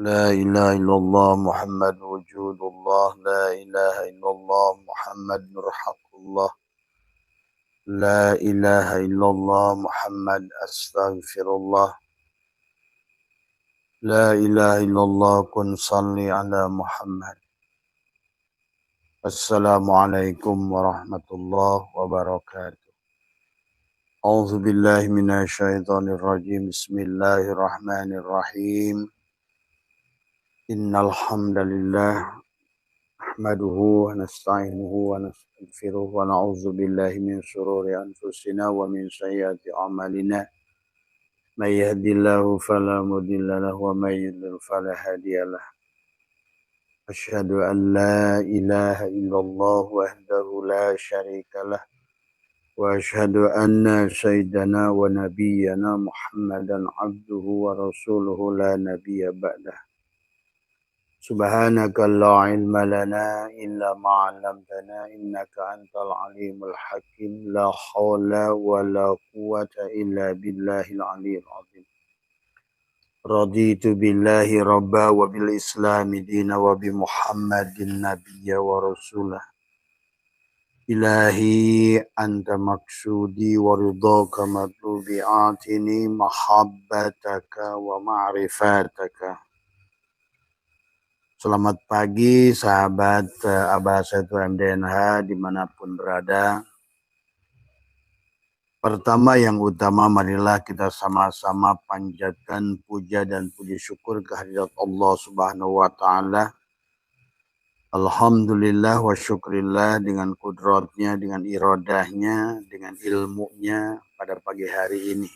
لا إله إلا الله محمد وجود الله لا إله إلا الله محمد نور حق الله لا إله إلا الله محمد أستغفر الله لا إله إلا الله كن صلي على محمد. Assalamualaikum warahmatullahi wabarakatuh. A'udzu billahi minasyaitonir rajim. Bismillahirrahmanirrahim. Innal hamdalillah nahmaduhu wa nasta'inuhu wa nastaghfiruh wa na'udzu billahi min shururi anfusina wa min sayyiati a'malina. May yahdihillahu fala mudilla lahu wa may yudlil fala hadiyalah. Asyhadu an la ilaha illallah wahdahu la syarikalah wa asyhadu anna sayyidana wa nabiyyana Muhammadan abduhu wa rasuluhu la nabiyya ba'dah. Subhanaka la ilma lana illa ma 'allamtana innaka antal alimul hakim la haula wa la quwwata illa billahil aliyyil azim. Raditu billahi rabba wa bil islami dina wa bi Muhammadin nabiyya wa rasulah. Ilahi anta maksudi wa ridhaka matlubi atini mahabbataka wa ma'rifataka. Selamat pagi sahabat Abasa MDNH dimanapun berada. Pertama yang utama marilah kita sama-sama panjatkan puja dan puji syukur kehadirat Allah Subhanahu wa taala. Alhamdulillah wa syukrillah dengan kudratnya, dengan iradahnya, dengan ilmunya pada pagi hari ini.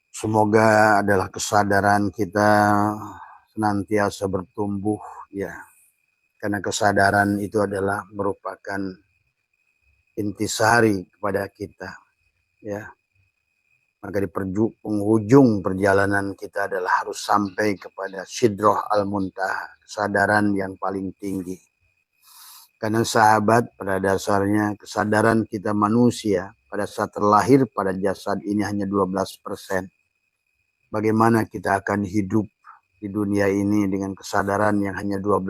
Semoga adalah kesadaran kita senantiasa bertumbuh ya. Karena kesadaran itu adalah merupakan intisari kepada kita ya. Maka di penghujung perjalanan kita adalah harus sampai kepada Sidroh Al-Muntaha, kesadaran yang paling tinggi. Karena sahabat pada dasarnya kesadaran kita manusia pada saat terlahir pada jasad ini hanya 12%. Bagaimana kita akan hidup di dunia ini dengan kesadaran yang hanya 12%.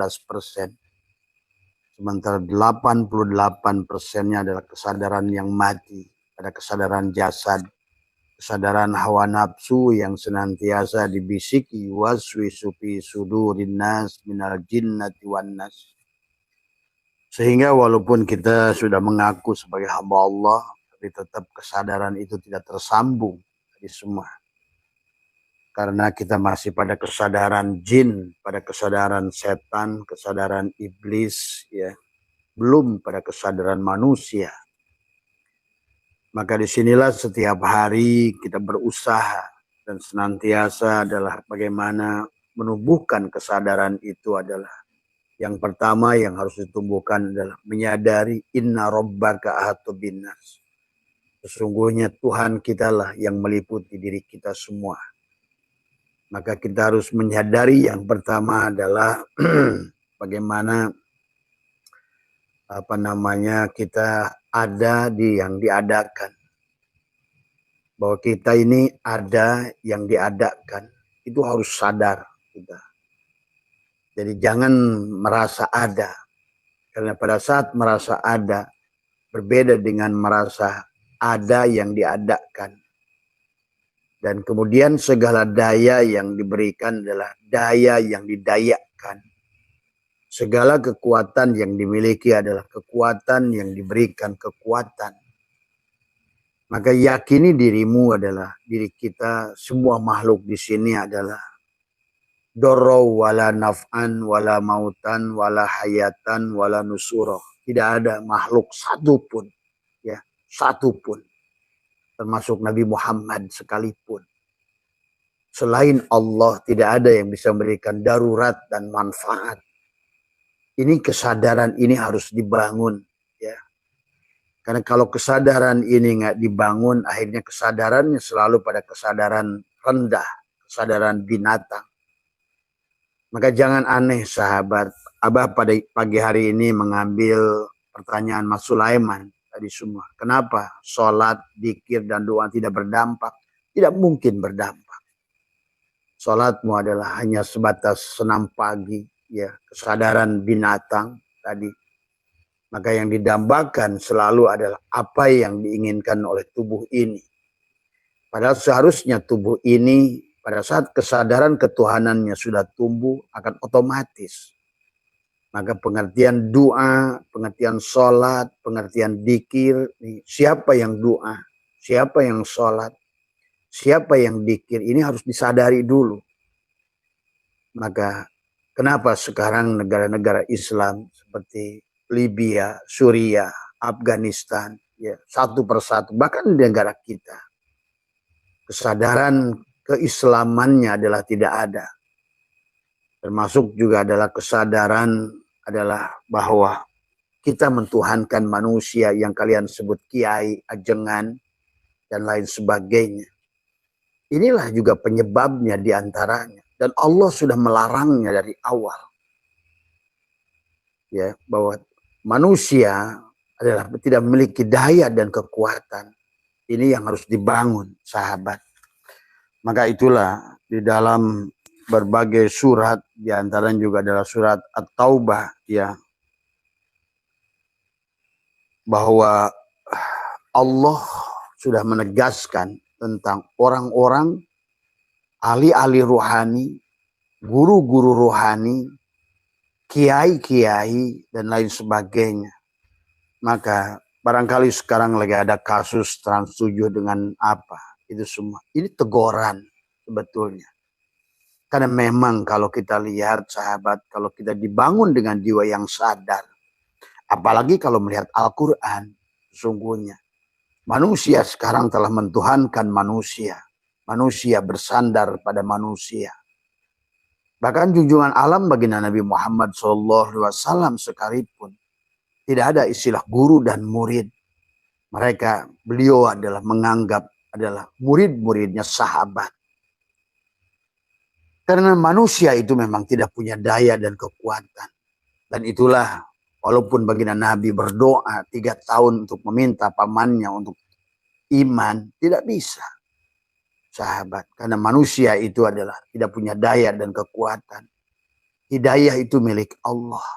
Sementara 88%-nya adalah kesadaran yang mati pada kesadaran jasad. Kesadaran hawa nafsu yang senantiasa dibisiki waswisu fi sudurin nas minal jinnati wan nas. Sehingga walaupun kita sudah mengaku sebagai hamba Allah, tapi tetap kesadaran itu tidak tersambung di semua. Karena kita masih pada kesadaran jin, pada kesadaran setan, kesadaran iblis ya. Belum pada kesadaran manusia. Maka disinilah setiap hari kita berusaha dan senantiasa adalah bagaimana menumbuhkan kesadaran itu adalah yang pertama yang harus ditumbuhkan adalah menyadari inna rabbaka ahatu binnas. Sesungguhnya Tuhan kita lah yang meliputi diri kita semua. Maka kita harus menyadari yang pertama adalah bagaimana kita ada di yang diadakan. Bahwa kita ini ada yang diadakan. Itu harus sadar kita. Jadi jangan merasa ada. Karena pada saat merasa ada, berbeda dengan merasa ada yang diadakan. Dan kemudian segala daya yang diberikan adalah daya yang didayakan. Segala kekuatan yang dimiliki adalah kekuatan yang diberikan kekuatan. Maka yakini dirimu adalah diri kita, semua makhluk di sini adalah dorau wala naf'an wala mautan wala hayatan wala nusuroh. Tidak ada makhluk satupun, ya, satupun, termasuk Nabi Muhammad sekalipun. Selain Allah tidak ada yang bisa memberikan darurat dan manfaat. Ini kesadaran ini harus dibangun ya. Karena kalau kesadaran ini nggak dibangun, akhirnya kesadarannya selalu pada kesadaran rendah, kesadaran binatang. Maka jangan aneh sahabat. Abah pada pagi hari ini mengambil pertanyaan Mas Sulaiman tadi semua. Kenapa sholat, dzikir dan doa tidak berdampak? Tidak mungkin berdampak. Sholatmu adalah hanya sebatas senam pagi, ya, kesadaran binatang tadi. Maka yang didambakan selalu adalah apa yang diinginkan oleh tubuh ini. Padahal seharusnya tubuh ini pada saat kesadaran ketuhanannya sudah tumbuh akan otomatis. Maka pengertian doa, pengertian sholat, pengertian dikir, siapa yang doa, siapa yang sholat, siapa yang dikir, ini harus disadari dulu. Maka kenapa sekarang negara-negara Islam seperti Libya, Suriah, Afghanistan, ya, satu persatu, bahkan di negara kita, kesadaran keislamannya adalah tidak ada. Termasuk juga adalah kesadaran adalah bahwa kita mentuhankan manusia yang kalian sebut kiai, ajengan, dan lain sebagainya. Inilah juga penyebabnya diantaranya. Dan Allah sudah melarangnya dari awal. Ya, bahwa manusia adalah tidak memiliki daya dan kekuatan. Ini yang harus dibangun, sahabat. Maka itulah di dalam berbagai surat, diantaranya juga adalah surat At-Taubah, ya, bahwa Allah sudah menegaskan tentang orang-orang ahli-ahli rohani, guru-guru rohani, kiai-kiai, dan lain sebagainya. Maka barangkali sekarang lagi ada kasus trans 7 dengan apa, itu semua. Ini teguran sebetulnya. Karena memang kalau kita lihat, sahabat, kalau kita dibangun dengan jiwa yang sadar, apalagi kalau melihat Al-Quran, sesungguhnya manusia sekarang telah mentuhankan manusia. Manusia bersandar pada manusia. Bahkan junjungan alam baginda Nabi Muhammad SAW sekalipun tidak ada istilah guru dan murid. Beliau adalah menganggap adalah murid-muridnya sahabat. Karena manusia itu memang tidak punya daya dan kekuatan. Dan itulah walaupun baginda Nabi berdoa 3 tahun untuk meminta pamannya untuk iman, tidak bisa, sahabat. Karena manusia itu adalah tidak punya daya dan kekuatan. Hidayah itu milik Allah.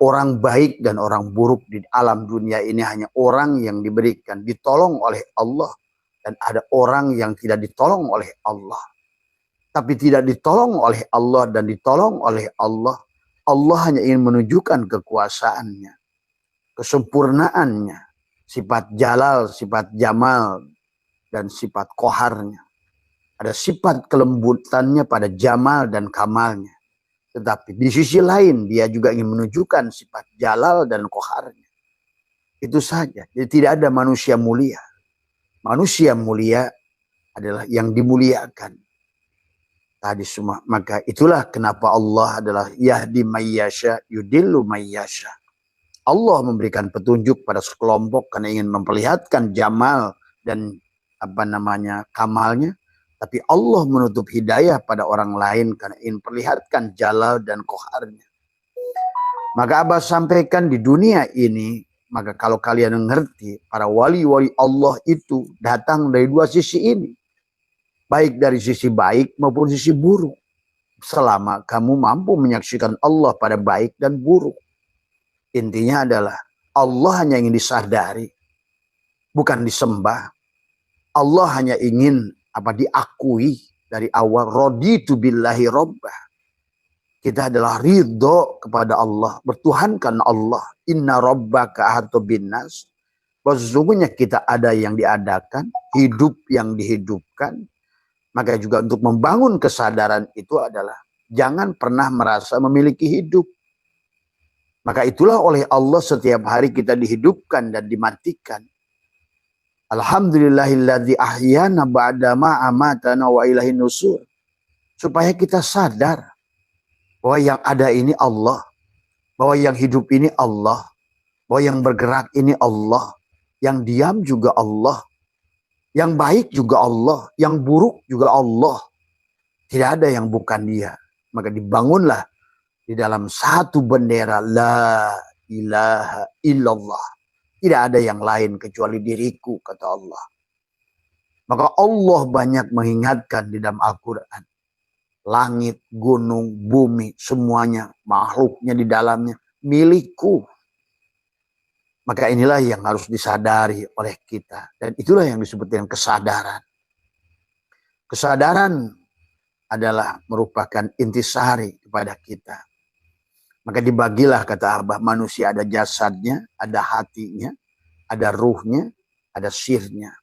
Orang baik dan orang buruk di alam dunia ini hanya orang yang diberikan, ditolong oleh Allah. Dan ada orang yang tidak ditolong oleh Allah. Tapi tidak ditolong oleh Allah dan ditolong oleh Allah. Allah hanya ingin menunjukkan kekuasaannya, kesempurnaannya, sifat jalal, sifat jamal, dan sifat koharnya. Ada sifat kelembutannya pada jamal dan kamalnya. Tetapi di sisi lain dia juga ingin menunjukkan sifat jalal dan koharnya. Itu saja. Jadi tidak ada manusia mulia. Manusia mulia adalah yang dimuliakan. Tadi semua. Maka itulah kenapa Allah adalah yahdi mayyasha yudillu mayyasha. Allah memberikan petunjuk pada sekelompok karena ingin memperlihatkan jamal dan kamalnya. Tapi Allah menutup hidayah pada orang lain karena ingin perlihatkan jalal dan koharnya. Maka Abah sampaikan di dunia ini, maka kalau kalian mengerti, para wali-wali Allah itu datang dari 2 sisi ini. Baik dari sisi baik maupun sisi buruk. Selama kamu mampu menyaksikan Allah pada baik dan buruk. Intinya adalah Allah hanya ingin disadari. Bukan disembah. Allah hanya ingin diakui dari awal. Raditu billahi rabbah. Kita adalah ridho kepada Allah. Bertuhankan Allah. Inna rabbaka ahatu binnas. Bahwa sesungguhnya kita ada yang diadakan. Hidup yang dihidupkan. Maka juga untuk membangun kesadaran itu adalah jangan pernah merasa memiliki hidup. Maka itulah oleh Allah setiap hari kita dihidupkan dan dimatikan. Alhamdulillahilladzi ahyana ba'dama amatana wa ilahin nusur. Supaya kita sadar bahwa yang ada ini Allah. Bahwa yang hidup ini Allah. Bahwa yang bergerak ini Allah. Yang diam juga Allah. Yang baik juga Allah, yang buruk juga Allah. Tidak ada yang bukan dia. Maka dibangunlah di dalam satu bendera, la ilaha illallah. Tidak ada yang lain kecuali diriku, kata Allah. Maka Allah banyak mengingatkan di dalam Al-Quran. Langit, gunung, bumi, semuanya, makhluknya di dalamnya, milikku. Maka inilah yang harus disadari oleh kita. Dan itulah yang disebut dengan kesadaran. Kesadaran adalah merupakan intisari kepada kita. Maka dibagilah, kata Abah, manusia ada jasadnya, ada hatinya, ada ruhnya, ada sirnya.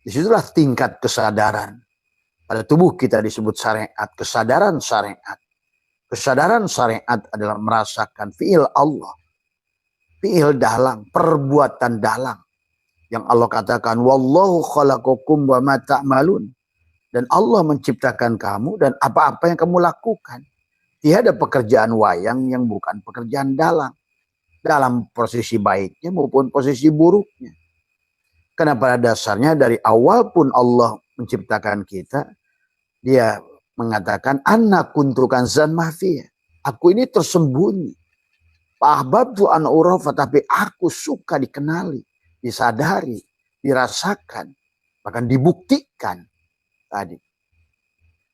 Disitulah tingkat kesadaran. Pada tubuh kita disebut syariat, kesadaran syariat. Kesadaran syariat adalah merasakan fi'il Allah. Fi'il dalang, perbuatan dalang. Yang Allah katakan, wallahu khalaqakum wa ma ta'malun. Dan Allah menciptakan kamu dan apa-apa yang kamu lakukan. Tiada pekerjaan wayang yang bukan pekerjaan dalang. Dalam posisi baiknya maupun posisi buruknya. Karena pada dasarnya dari awal pun Allah menciptakan kita, dia mengatakan, Anna kuntukan zan mahfiyah. Aku ini tersembunyi. Ahbabtu an urafa, tapi aku suka dikenali, disadari, dirasakan, bahkan dibuktikan tadi.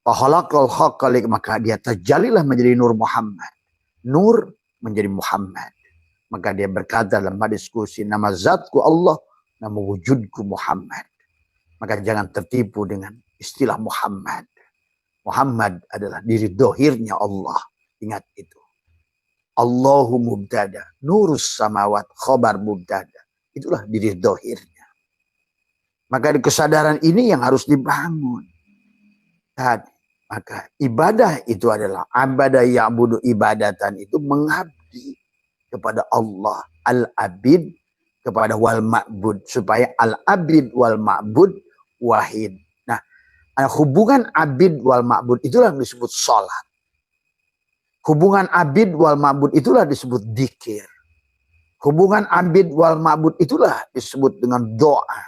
Fahalaqal haqqalik, maka dia terjalilah menjadi Nur Muhammad. Nur menjadi Muhammad. Maka dia berkata dalam diskusi, nama zatku Allah, nama wujudku Muhammad. Maka jangan tertipu dengan istilah Muhammad. Muhammad adalah diri dohirnya Allah. Ingat itu. Allahu mubtada, nurus samawat, khobar mubtada. Itulah diri dohirnya. Maka di kesadaran ini yang harus dibangun. Tadi, maka ibadah itu adalah abadah ya'budu ibadatan, itu mengabdi kepada Allah. Al-abid kepada wal ma'bud. Supaya al-abid wal ma'bud wahid. Hubungan abid wal ma'bud itulah yang disebut sholat. Hubungan abid wal ma'bud itulah disebut dzikir. Hubungan abid wal ma'bud itulah disebut dengan doa.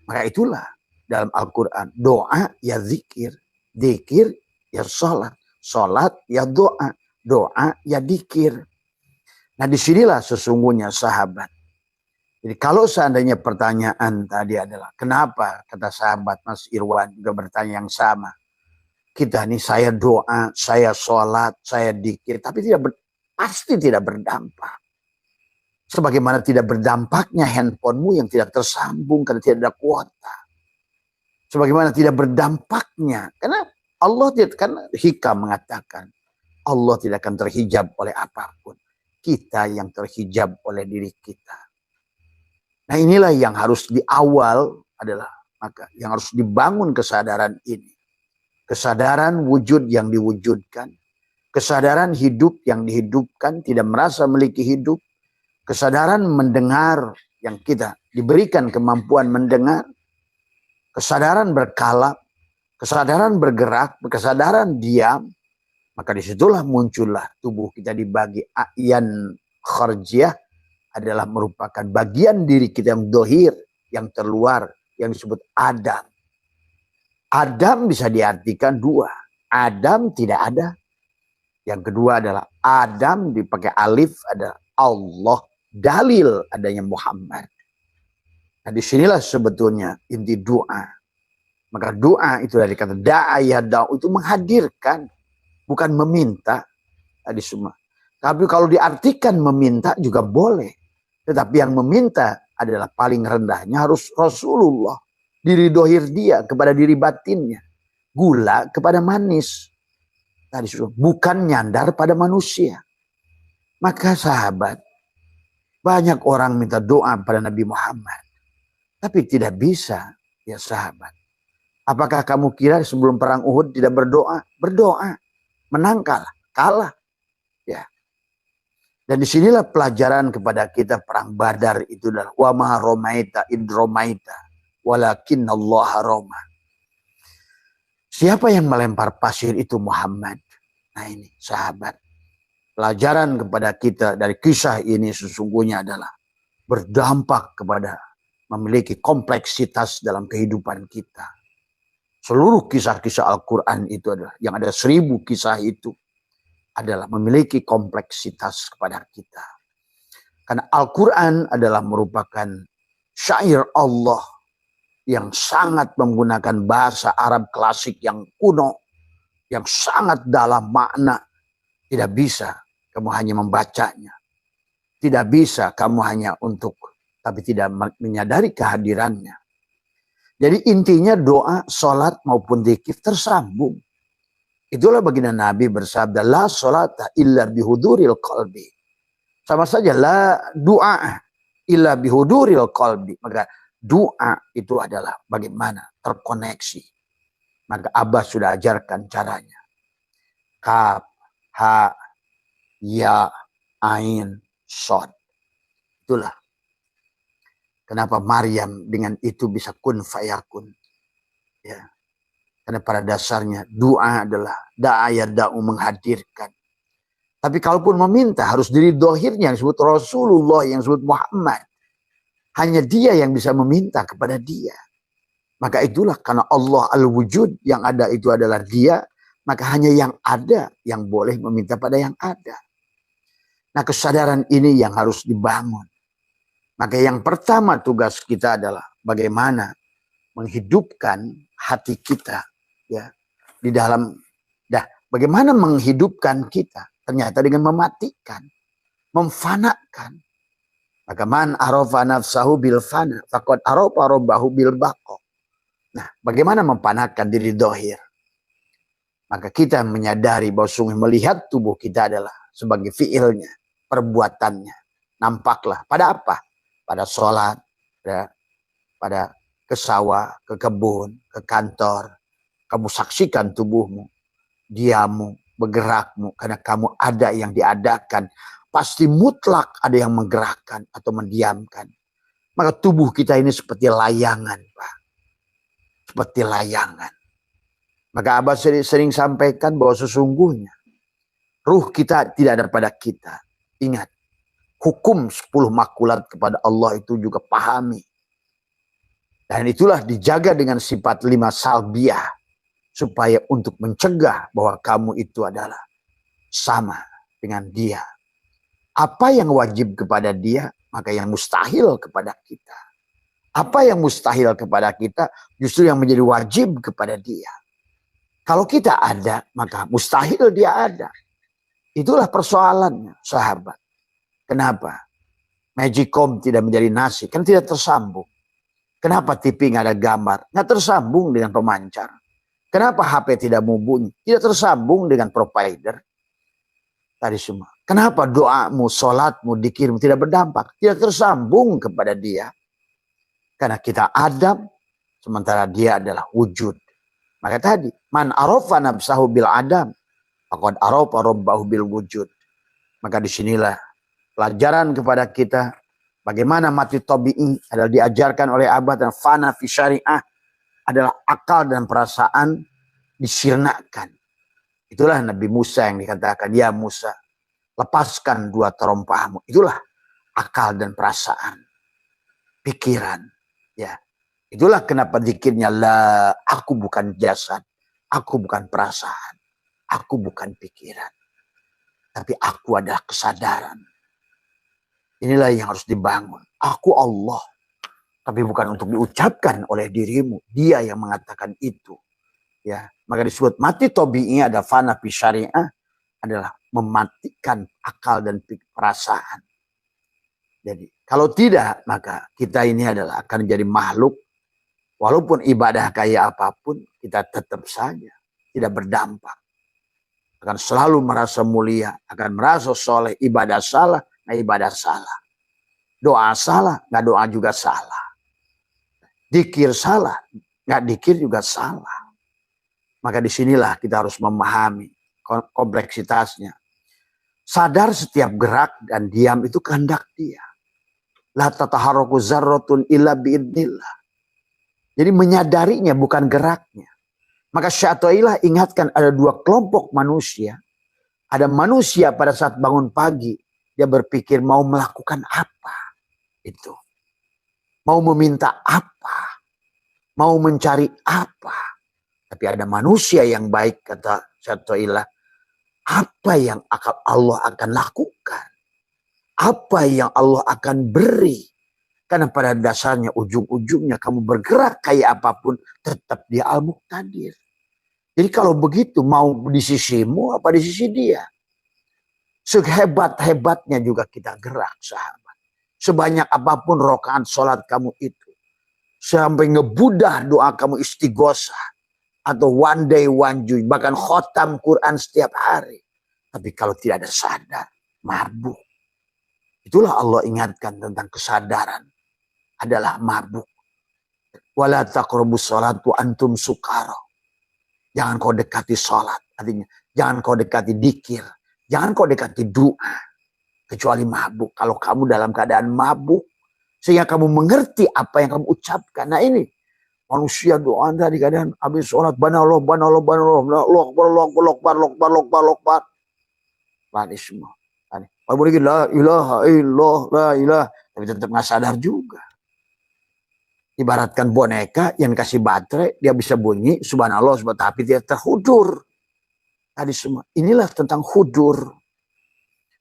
Maka itulah dalam Al-Quran. Doa ya dzikir. Dzikir ya sholat. Sholat ya doa. Doa ya dzikir. Nah disinilah sesungguhnya sahabat. Jadi kalau seandainya pertanyaan tadi adalah kenapa, kata sahabat Mas Irwan juga bertanya yang sama. Kita nih saya doa, saya sholat, saya dzikir, tapi pasti tidak berdampak. Sebagaimana tidak berdampaknya handphonemu yang tidak tersambung karena tidak ada kuota. Sebagaimana tidak berdampaknya, karena Allah tidak, karena Hikam mengatakan Allah tidak akan terhijab oleh apapun. Kita yang terhijab oleh diri kita. Nah inilah yang harus di awal adalah maka yang harus dibangun kesadaran ini. Kesadaran wujud yang diwujudkan. Kesadaran hidup yang dihidupkan, tidak merasa memiliki hidup. Kesadaran mendengar yang kita diberikan kemampuan mendengar. Kesadaran berkalap. Kesadaran bergerak. Kesadaran diam. Maka disitulah muncullah tubuh kita dibagi a'yan kharjiyah. Adalah merupakan bagian diri kita yang dohir, yang terluar, yang disebut Adam. Adam bisa diartikan dua. Adam tidak ada. Yang kedua adalah Adam dipakai alif, ada Allah. Dalil adanya Muhammad. Nah disinilah sebetulnya inti doa. Maka doa itu dari kata da'a yada'u, itu menghadirkan, bukan meminta. Tadi semua. Tapi kalau diartikan meminta juga boleh. Tetapi yang meminta adalah paling rendahnya harus Rasulullah. Diri dohir dia kepada diri batinnya. Gula kepada manis. Tadi bukan nyandar pada manusia. Maka sahabat, banyak orang minta doa pada Nabi Muhammad. Tapi tidak bisa, ya sahabat. Apakah kamu kira sebelum perang Uhud tidak berdoa? Berdoa. Menang kalah. Ya. Dan disinilah pelajaran kepada kita perang Badar itu adalah wa ma romaita id romaita walakin Allah roma. Siapa yang melempar pasir itu? Muhammad. Nah ini sahabat. Pelajaran kepada kita dari kisah ini sesungguhnya adalah berdampak kepada memiliki kompleksitas dalam kehidupan kita. Seluruh kisah-kisah Al-Quran itu adalah yang ada 1000 kisah itu adalah memiliki kompleksitas kepada kita. Karena Al-Quran adalah merupakan syair Allah yang sangat menggunakan bahasa Arab klasik yang kuno. yang sangat dalam makna. Tidak bisa kamu hanya membacanya. Tidak bisa kamu hanya tapi tidak menyadari kehadirannya. Jadi intinya doa, sholat maupun dzikir tersambung. Itulah baginda Nabi bersabda, la sholata illa bihuduril qalbi. Sama saja, la doa illa bihuduril qalbi. Maka doa itu adalah bagaimana terkoneksi. Maka Abah sudah ajarkan caranya. Kaf, ha, ya, ain, shod. Itulah kenapa Maryam dengan itu bisa kun fayakun. Ya. Karena pada dasarnya doa adalah da'aya da'u menghadirkan. Tapi kalaupun meminta harus dari dohirnya yang disebut Rasulullah, yang disebut Muhammad. Hanya dia yang bisa meminta kepada dia. Maka itulah karena Allah al-wujud, yang ada itu adalah dia. Maka hanya yang ada yang boleh meminta pada yang ada. Nah, kesadaran ini yang harus dibangun. Maka yang pertama tugas kita adalah bagaimana menghidupkan hati kita, ya, di dalam bagaimana menghidupkan kita ternyata dengan mematikan, memfanakan. Maka man arafa nafsahu bil fana faqad arafa rabbahu bil baqa. Nah, bagaimana memfanakan diri dohir? Maka kita menyadari bahwa sungguh melihat tubuh kita adalah sebagai fiilnya, perbuatannya. Nampaklah pada apa? Pada sholat, ya, pada ke sawah, ke kebun, ke kantor. Kamu saksikan tubuhmu, diammu, bergerakmu, karena kamu ada yang diadakan. Pasti mutlak ada yang menggerakkan atau mendiamkan. Maka tubuh kita ini seperti layangan, Pak. Seperti layangan. Maka Abah sering sampaikan bahwa sesungguhnya ruh kita tidak ada pada kita. Ingat, hukum 10 makulat kepada Allah itu juga pahami. Dan itulah dijaga dengan sifat 5 salbiah. Supaya untuk mencegah bahwa kamu itu adalah sama dengan dia. Apa yang wajib kepada dia, maka yang mustahil kepada kita. Apa yang mustahil kepada kita, justru yang menjadi wajib kepada dia. Kalau kita ada, maka mustahil dia ada. Itulah persoalannya, sahabat. Kenapa? Magicom tidak menjadi nasi, kan tidak tersambung. Kenapa TV nggak ada gambar? Nggak tersambung dengan pemancar. Kenapa HP tidak mau bunyi? Tidak tersambung dengan provider. Tadi semua. Kenapa doamu, sholatmu, dzikirmu tidak berdampak? Tidak tersambung kepada dia. Karena kita Adam, sementara dia adalah wujud. Maka tadi, man arafa nafsahu bil adam, faqad arafa rabbahu bil wujud. Maka disinilah pelajaran kepada kita bagaimana mati tabi'i adalah diajarkan oleh Abah, dan fana fi syariah adalah akal dan perasaan disirnakan. Itulah Nabi Musa yang dikatakan, ya Musa, lepaskan 2 terompahmu. Itulah akal dan perasaan, pikiran. Ya, itulah kenapa zikirnya la, aku bukan jasad, aku bukan perasaan, aku bukan pikiran, tapi aku adalah kesadaran. Inilah yang harus dibangun. Aku Allah, tapi bukan untuk diucapkan oleh dirimu. Dia yang mengatakan itu. Ya, maka disebut mati tabi'i ada fana fi syariah adalah mematikan akal dan perasaan. Jadi kalau tidak, maka kita ini adalah akan menjadi makhluk. Walaupun ibadah kayak apapun, kita tetap saja tidak berdampak. Akan selalu merasa mulia, akan merasa soleh, ibadah salah, nggak ibadah salah. Doa salah, nggak doa juga salah. Dikir salah, nggak dikir juga salah. Maka disinilah kita harus memahami kompleksitasnya. Sadar setiap gerak dan diam itu kehendak dia. La tataharraku zarratun illa biidnillah. Jadi menyadarinya bukan geraknya. Maka Syai'atullah ingatkan ada 2 kelompok manusia. Ada manusia pada saat bangun pagi, dia berpikir mau melakukan apa. Itu. Mau meminta apa. Mau mencari apa. Tapi ada manusia yang baik, kata Syai'atullah. Apa yang Allah akan lakukan. Apa yang Allah akan beri. Karena pada dasarnya ujung-ujungnya kamu bergerak kayak apapun, tetap dia Al-Muqtadir. Jadi kalau begitu mau di sisimu apa di sisi dia? Sehebat-hebatnya juga kita gerak, sahabat. Sebanyak apapun rokaat sholat kamu itu. Sampai ngebudah doa kamu istighosah. Atau one day one juy. Bahkan khotam Quran setiap hari. Tapi kalau tidak ada sadar, mabuk. Itulah Allah ingatkan tentang kesadaran. Adalah mabuk. Wala taqrabus sholatu antum sukaro. Jangan kau dekati sholat. Artinya, jangan kau dekati dikir. Jangan kau dekati doa. Kecuali mabuk. Kalau kamu dalam keadaan mabuk. Sehingga kamu mengerti apa yang kamu ucapkan. Nah ini. Manusia doa anda di keadaan habis sholat. Banallah, banallah, banallah. Allah, Allah. Lari semua. Kalau boleh la ilaha illallah, la ilaha. Tapi tetap nggak sadar juga. Ibaratkan boneka yang kasih baterai. Dia bisa bunyi. Subhanallah, subhanallah. Tapi dia terhudur. Tadi semua. Inilah tentang hudur.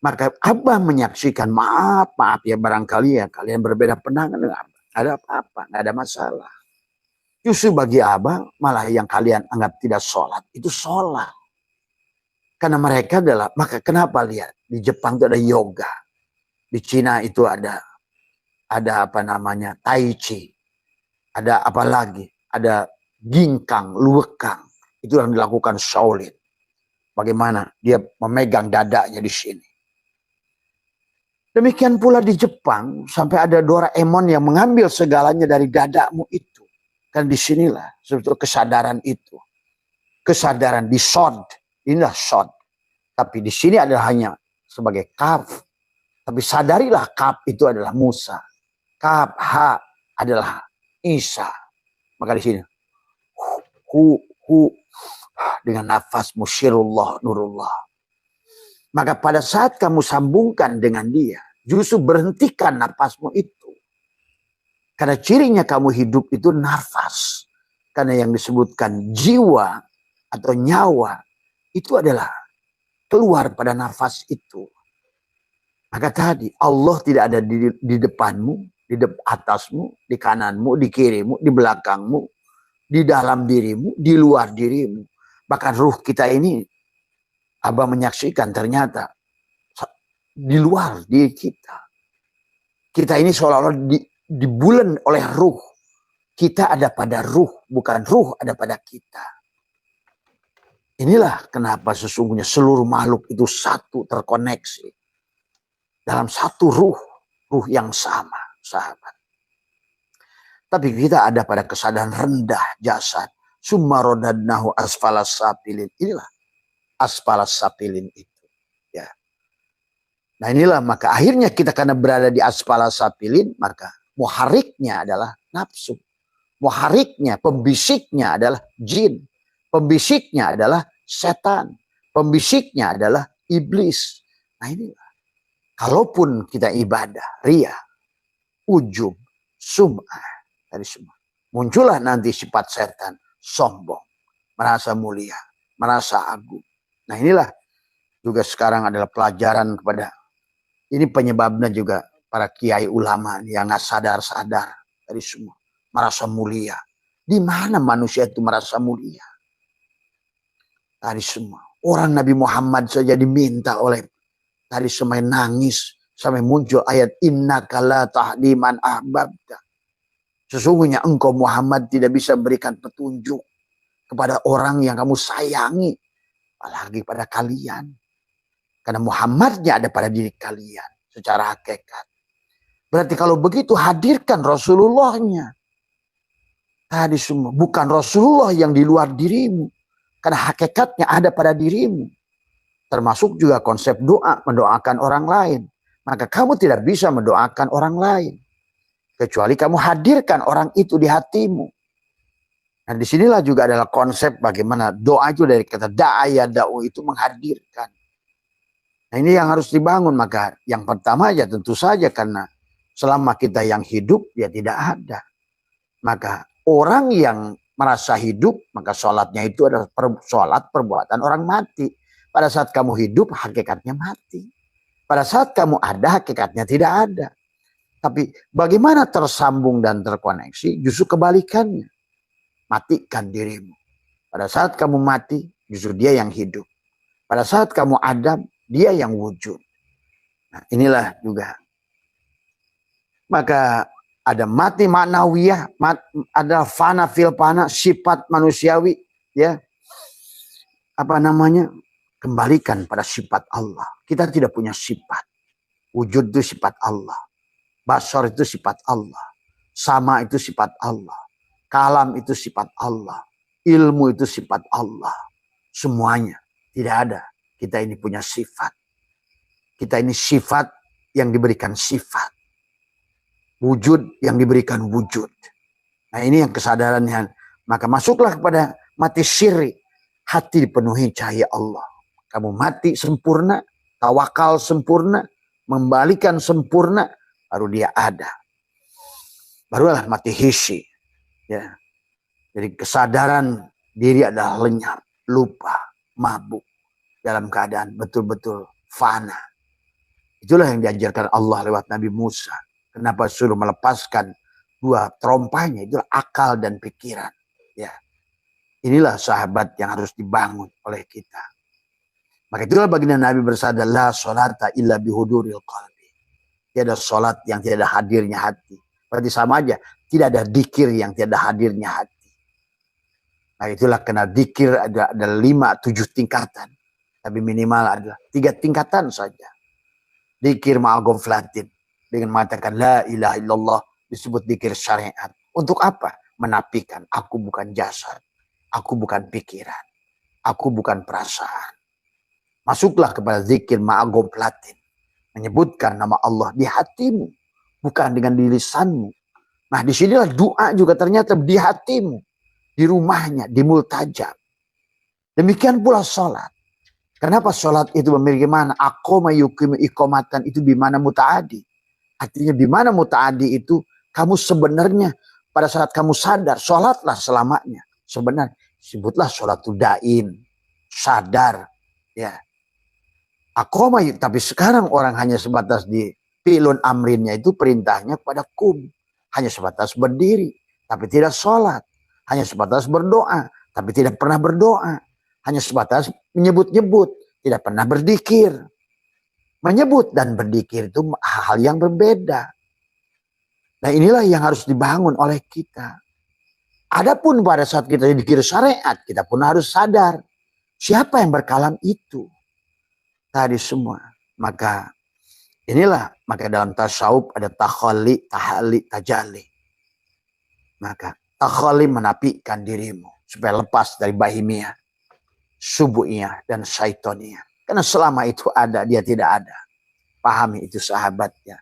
Maka Abah menyaksikan, maaf ya barangkali ya kalian berbeda pandangan dengan Abah. Ada apa-apa, nggak ada masalah. Justru bagi Abah malah yang kalian anggap tidak sholat itu sholat. Karena mereka adalah, maka kenapa lihat di Jepang itu ada yoga, di Cina itu ada apa namanya tai chi, ada apa lagi, ada ginkang, luwekang, itu yang dilakukan Shaolin. Bagaimana dia memegang dadanya di sini. Demikian pula di Jepang, sampai ada Doraemon yang mengambil segalanya dari dadamu itu. Kan disinilah sebetulnya kesadaran itu. Kesadaran di sod, inilah sod. Tapi di sini adalah hanya sebagai kaf. Tapi sadarilah kaf itu adalah Musa. Kaf, ha adalah Isa. Maka di sini, dengan nafas musyirullah, nurullah. Maka pada saat kamu sambungkan dengan dia, justru berhentikan nafasmu itu. Karena cirinya kamu hidup itu nafas. Karena yang disebutkan jiwa atau nyawa itu adalah keluar pada nafas itu. Maka tadi Allah tidak ada di depanmu, di atasmu, di kananmu, di kirimu, di belakangmu, di dalam dirimu, di luar dirimu. Bahkan ruh kita ini, Abah menyaksikan ternyata di luar diri kita. Kita ini seolah-olah dibulan oleh ruh. Kita ada pada ruh, bukan ruh ada pada kita. Inilah kenapa sesungguhnya seluruh makhluk itu satu, terkoneksi. Dalam satu ruh yang sama, sahabat. Tapi kita ada pada kesadaran rendah jasad. Summa rodadnahu asfalas sapilin. Inilah asfalas sapilin itu. Ya. Nah inilah maka akhirnya kita karena berada di asfalas sapilin, maka muhariknya adalah nafsu. Muhariknya, pembisiknya adalah jin. Pembisiknya adalah setan. Pembisiknya adalah iblis. Nah inilah. Kalaupun kita ibadah, ria, ujub, sum'ah, tadi semua. Muncullah nanti sifat setan, sombong, merasa mulia, merasa agung. Nah inilah juga sekarang adalah pelajaran kepada, ini penyebabnya juga para kiai ulama yang nggak sadar-sadar dari semua. Merasa mulia. Di mana manusia itu merasa mulia? Tadi semua. Orang Nabi Muhammad saja diminta oleh tadi semua nangis. Sampai muncul ayat innaka la tahdi man ahbabta. Sesungguhnya engkau Muhammad tidak bisa memberikan petunjuk kepada orang yang kamu sayangi. Apalagi pada kalian. Karena Muhammadnya ada pada diri kalian. Secara hakikat. Berarti kalau begitu hadirkan Rasulullahnya. Tadi semua. Bukan Rasulullah yang di luar dirimu. Karena hakikatnya ada pada dirimu. Termasuk juga konsep doa. Mendoakan orang lain. Maka kamu tidak bisa mendoakan orang lain. Kecuali kamu hadirkan orang itu di hatimu. Nah disinilah juga adalah konsep bagaimana doa itu dari kata da'aya da'u itu menghadirkan. Nah ini yang harus dibangun. Maka yang pertama ya tentu saja karena selama kita yang hidup ya tidak ada. Maka orang yang merasa hidup maka sholatnya itu adalah sholat perbuatan orang mati. Pada saat kamu hidup hakikatnya mati. Pada saat kamu ada hakikatnya tidak ada. Tapi bagaimana tersambung dan terkoneksi justru kebalikannya. Matikan dirimu. Pada saat kamu mati, justru dia yang hidup. Pada saat kamu adam, dia yang wujud. Nah, inilah juga. Maka ada mati maknawiyah, ada fana fil fana, sifat manusiawi, ya. Apa namanya? Kembalikan pada sifat Allah. Kita tidak punya sifat. Wujud itu sifat Allah. Basar itu sifat Allah. Sama itu sifat Allah. Kalam itu sifat Allah. Ilmu itu sifat Allah. Semuanya. Tidak ada. Kita ini punya sifat. Kita ini sifat yang diberikan sifat. Wujud yang diberikan wujud. Nah, ini yang kesadarannya. Maka masuklah kepada mati syirri. Hati dipenuhi cahaya Allah. Kamu mati sempurna, tawakal sempurna, membalikan sempurna, baru dia ada. Barulah mati hissi. Ya. Jadi kesadaran diri adalah lenyap, lupa, mabuk. Dalam keadaan betul-betul fana. Itulah yang diajarkan Allah lewat Nabi Musa. Kenapa suruh melepaskan dua terompahnya, itulah akal dan pikiran. Ya. Inilah sahabat yang harus dibangun oleh kita. Maka itulah baginda Nabi bersabda, la sholata illa bihuduril qalbi. Tiada sholat yang tidak ada hadirnya hati. Berarti sama aja, tidak ada dzikir yang tidak ada hadirnya hati. Nah, itulah kena dzikir ada 5-7 tingkatan. Tapi minimal adalah 3 tingkatan saja. Dzikir ma'agomflatin. Dengan mengatakan la ilaha illallah disebut dzikir syariat. Untuk apa? Menafikan aku bukan jasad. Aku bukan pikiran. Aku bukan perasaan. Masuklah kepada zikir ma'agomflatin. Menyebutkan nama Allah di hatimu. Bukan dengan di lisanmu. Nah, disinilah doa juga ternyata di hatimu. Di rumahnya, di multajab. Demikian pula sholat. Kenapa sholat itu memiliki mana? Aqoma yuqimu iqomatan itu bimana muta'adi. Artinya bimana muta'adi itu kamu sebenarnya pada saat kamu sadar. Sholatlah selamanya. Sebenarnya sebutlah sholatul daim. Sadar. Ya. Aqoma, tapi sekarang orang hanya sebatas di pilun amrinnya itu perintahnya kepada kum. Hanya sebatas berdiri. Tapi tidak sholat. Hanya sebatas berdoa. Tapi tidak pernah berdoa. Hanya sebatas menyebut-nyebut. Tidak pernah berzikir. Menyebut dan berzikir itu hal yang berbeda. Nah, inilah yang harus dibangun oleh kita. Adapun pada saat kita zikir syariat, kita pun harus sadar. Siapa yang berkalam itu? Tadi semua. Maka inilah. Maka dalam tasawuf ada takhalli, tahalli, tajalli. Maka takhalli menapikan dirimu. Supaya lepas dari bahimiyah. Subuhiyah dan syaitoniyah. Karena selama itu ada, dia tidak ada. Pahami itu sahabatnya.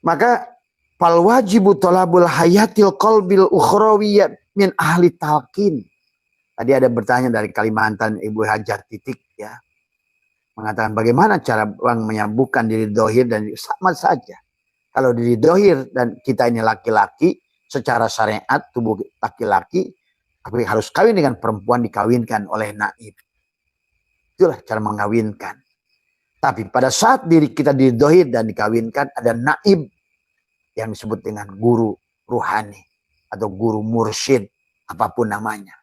Maka fal wajibu tolabul hayatil qalbil ukhrawiyah min ahli talqin. Tadi ada bertanya dari Kalimantan Ibu Hajar Titik ya. Mengatakan bagaimana cara orang menyambungkan diri dohir dan sama saja. Kalau diri dohir dan kita ini laki-laki, secara syariat tubuh laki-laki, tapi harus kawin dengan perempuan dikawinkan oleh naib. Itulah cara mengawinkan. Tapi pada saat diri kita didohir dan dikawinkan, ada naib yang disebut dengan guru ruhani atau guru mursyid, apapun namanya.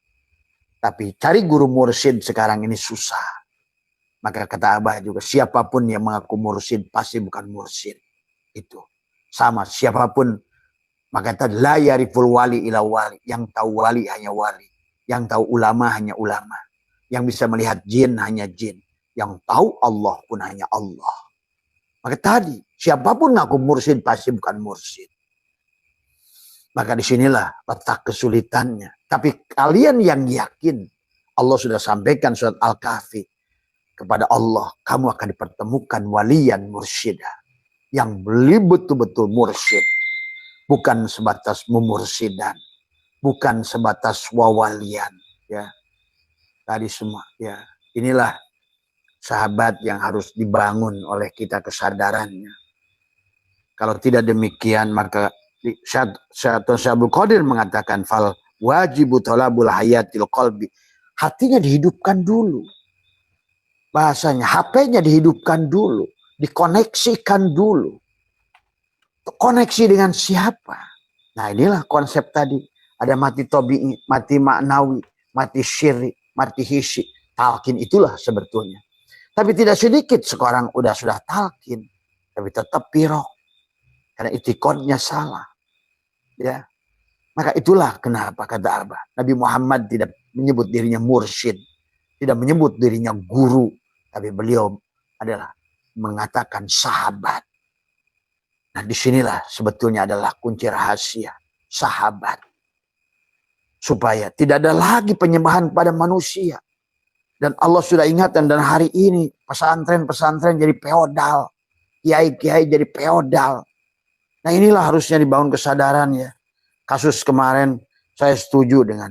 Tapi cari guru mursyid sekarang ini susah. Maka kata Abah juga, siapapun yang mengaku mursyid pasti bukan mursyid. Itu sama siapapun. Maka tadi la yariful wali ila wali. Yang tahu wali hanya wali. Yang tahu ulama hanya ulama. Yang bisa melihat jin hanya jin. Yang tahu Allah pun hanya Allah. Maka tadi siapapun ngaku mursyid pasti bukan mursyid. Maka disinilah letak kesulitannya. Tapi kalian yang yakin, Allah sudah sampaikan surat Al-Kahfi. Kepada Allah, kamu akan dipertemukan waliyan mursyidah. Yang beli betul-betul mursyid. Bukan sebatas memursidan. Bukan sebatas wawalian. Ya. Tadi semua. Ya. Inilah sahabat yang harus dibangun oleh kita kesadarannya. Kalau tidak demikian, maka Syaikhul Qadir mengatakan fal wajibu thalabul hayatil qalbi. Hatinya dihidupkan dulu. Bahasanya HP-nya dihidupkan dulu, dikoneksikan dulu. Koneksi dengan siapa? Nah, inilah konsep tadi. Ada mati tabi'i, mati maknawi, mati syirik, mati hisyi. Talqin itulah sebetulnya. Tapi tidak sedikit sekarang sudah talqin, tapi tetap pirok. Karena itikadnya salah. Ya. Maka itulah kenapa kata Abah, Nabi Muhammad tidak menyebut dirinya mursyid, tidak menyebut dirinya guru, tapi beliau adalah mengatakan sahabat. Nah, disinilah sebetulnya adalah kunci rahasia sahabat. Supaya tidak ada lagi penyembahan pada manusia. Dan Allah sudah ingatkan, dan hari ini pesantren-pesantren jadi feodal. Kiai-kiai jadi feodal. Nah, inilah harusnya dibangun kesadaran ya. Kasus kemarin saya setuju dengan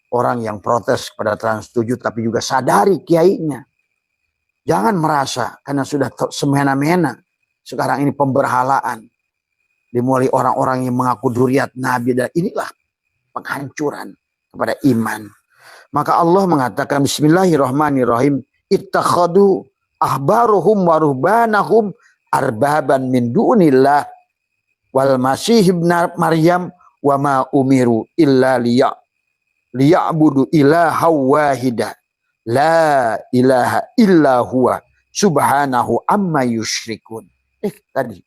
orang yang protes pada Trans 7, tapi juga sadari kiainya. Jangan merasa karena sudah semena-mena sekarang ini pemberhalaan. Dimulai orang-orang yang mengaku dzurriyyat Nabi, dan inilah penghancuran kepada iman. Maka Allah mengatakan bismillahirrahmanirrahim, ittakhadu ahbaruhum wa ruhbanahum arbaban min dunillah wal masih ibn Maryam wa ma umiru illa liya'budu ilaha wahida la ilaha illa huwa subhanahu amma yusyrikun. Tadi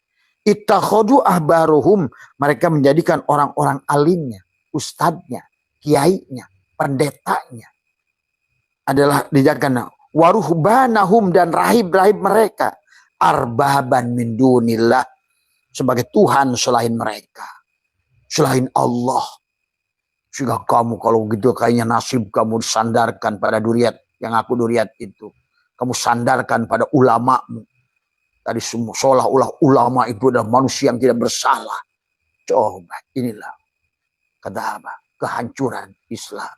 ittakhadu ahbaruhum, mereka menjadikan orang-orang alimnya, ustadznya, kiainya, pendetanya adalah dijadikan waruhbanahum, dan rahib-rahib mereka arbaban min dunillah, sebagai Tuhan selain mereka, selain Allah. Sehingga kamu kalau gitu kayaknya nasib kamu sandarkan pada dzurriyyat, yang aku dzurriyyat itu. Kamu sandarkan pada ulamamu. Tadi semua seolah-olah ulama itu adalah manusia yang tidak bersalah. Coba inilah kata apa? Kehancuran Islam.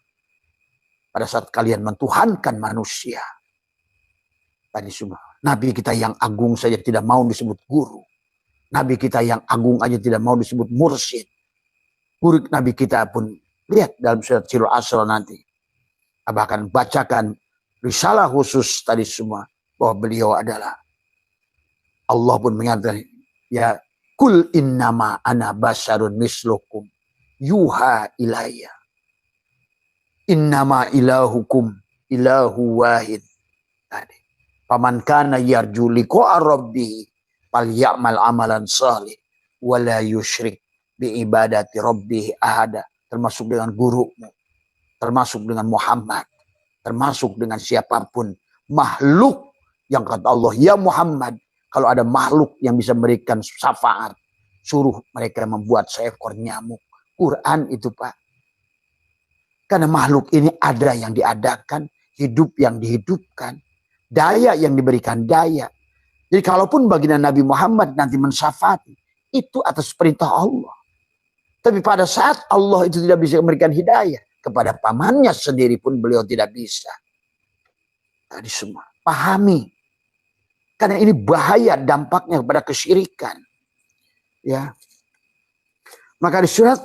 Pada saat kalian mentuhankan manusia. Tadi semua. Nabi kita yang agung saja tidak mau disebut guru. Nabi kita yang agung aja tidak mau disebut mursyid. Murid Nabi kita pun, lihat dalam surat Sirul Asra nanti. Abah akan bacakan risalah khusus tadi semua. Bahwa beliau adalah, Allah pun mengatakan, ya kul innama ana basarun mislukum yuha ilayya. Innama ilahukum ilahu wahid. Tadi. Paman kana yarju liqa'a rabbih falyamal amalan salih wala yusyrik bi ibadati rabbih ahada. Termasuk dengan gurumu, termasuk dengan Muhammad, termasuk dengan siapapun makhluk yang kata Allah, ya Muhammad, kalau ada makhluk yang bisa memberikan syafaat, suruh mereka membuat seekor nyamuk. Quran itu Pak. Karena makhluk ini ada yang diadakan, hidup yang dihidupkan, daya yang diberikan daya. Jadi kalaupun baginda Nabi Muhammad nanti mensyafaati, itu atas perintah Allah. Tapi pada saat Allah itu tidak bisa memberikan hidayah, kepada pamannya sendiri pun beliau tidak bisa. Tadi semua pahami. Karena ini bahaya dampaknya kepada kesyirikan. Ya. Maka di surat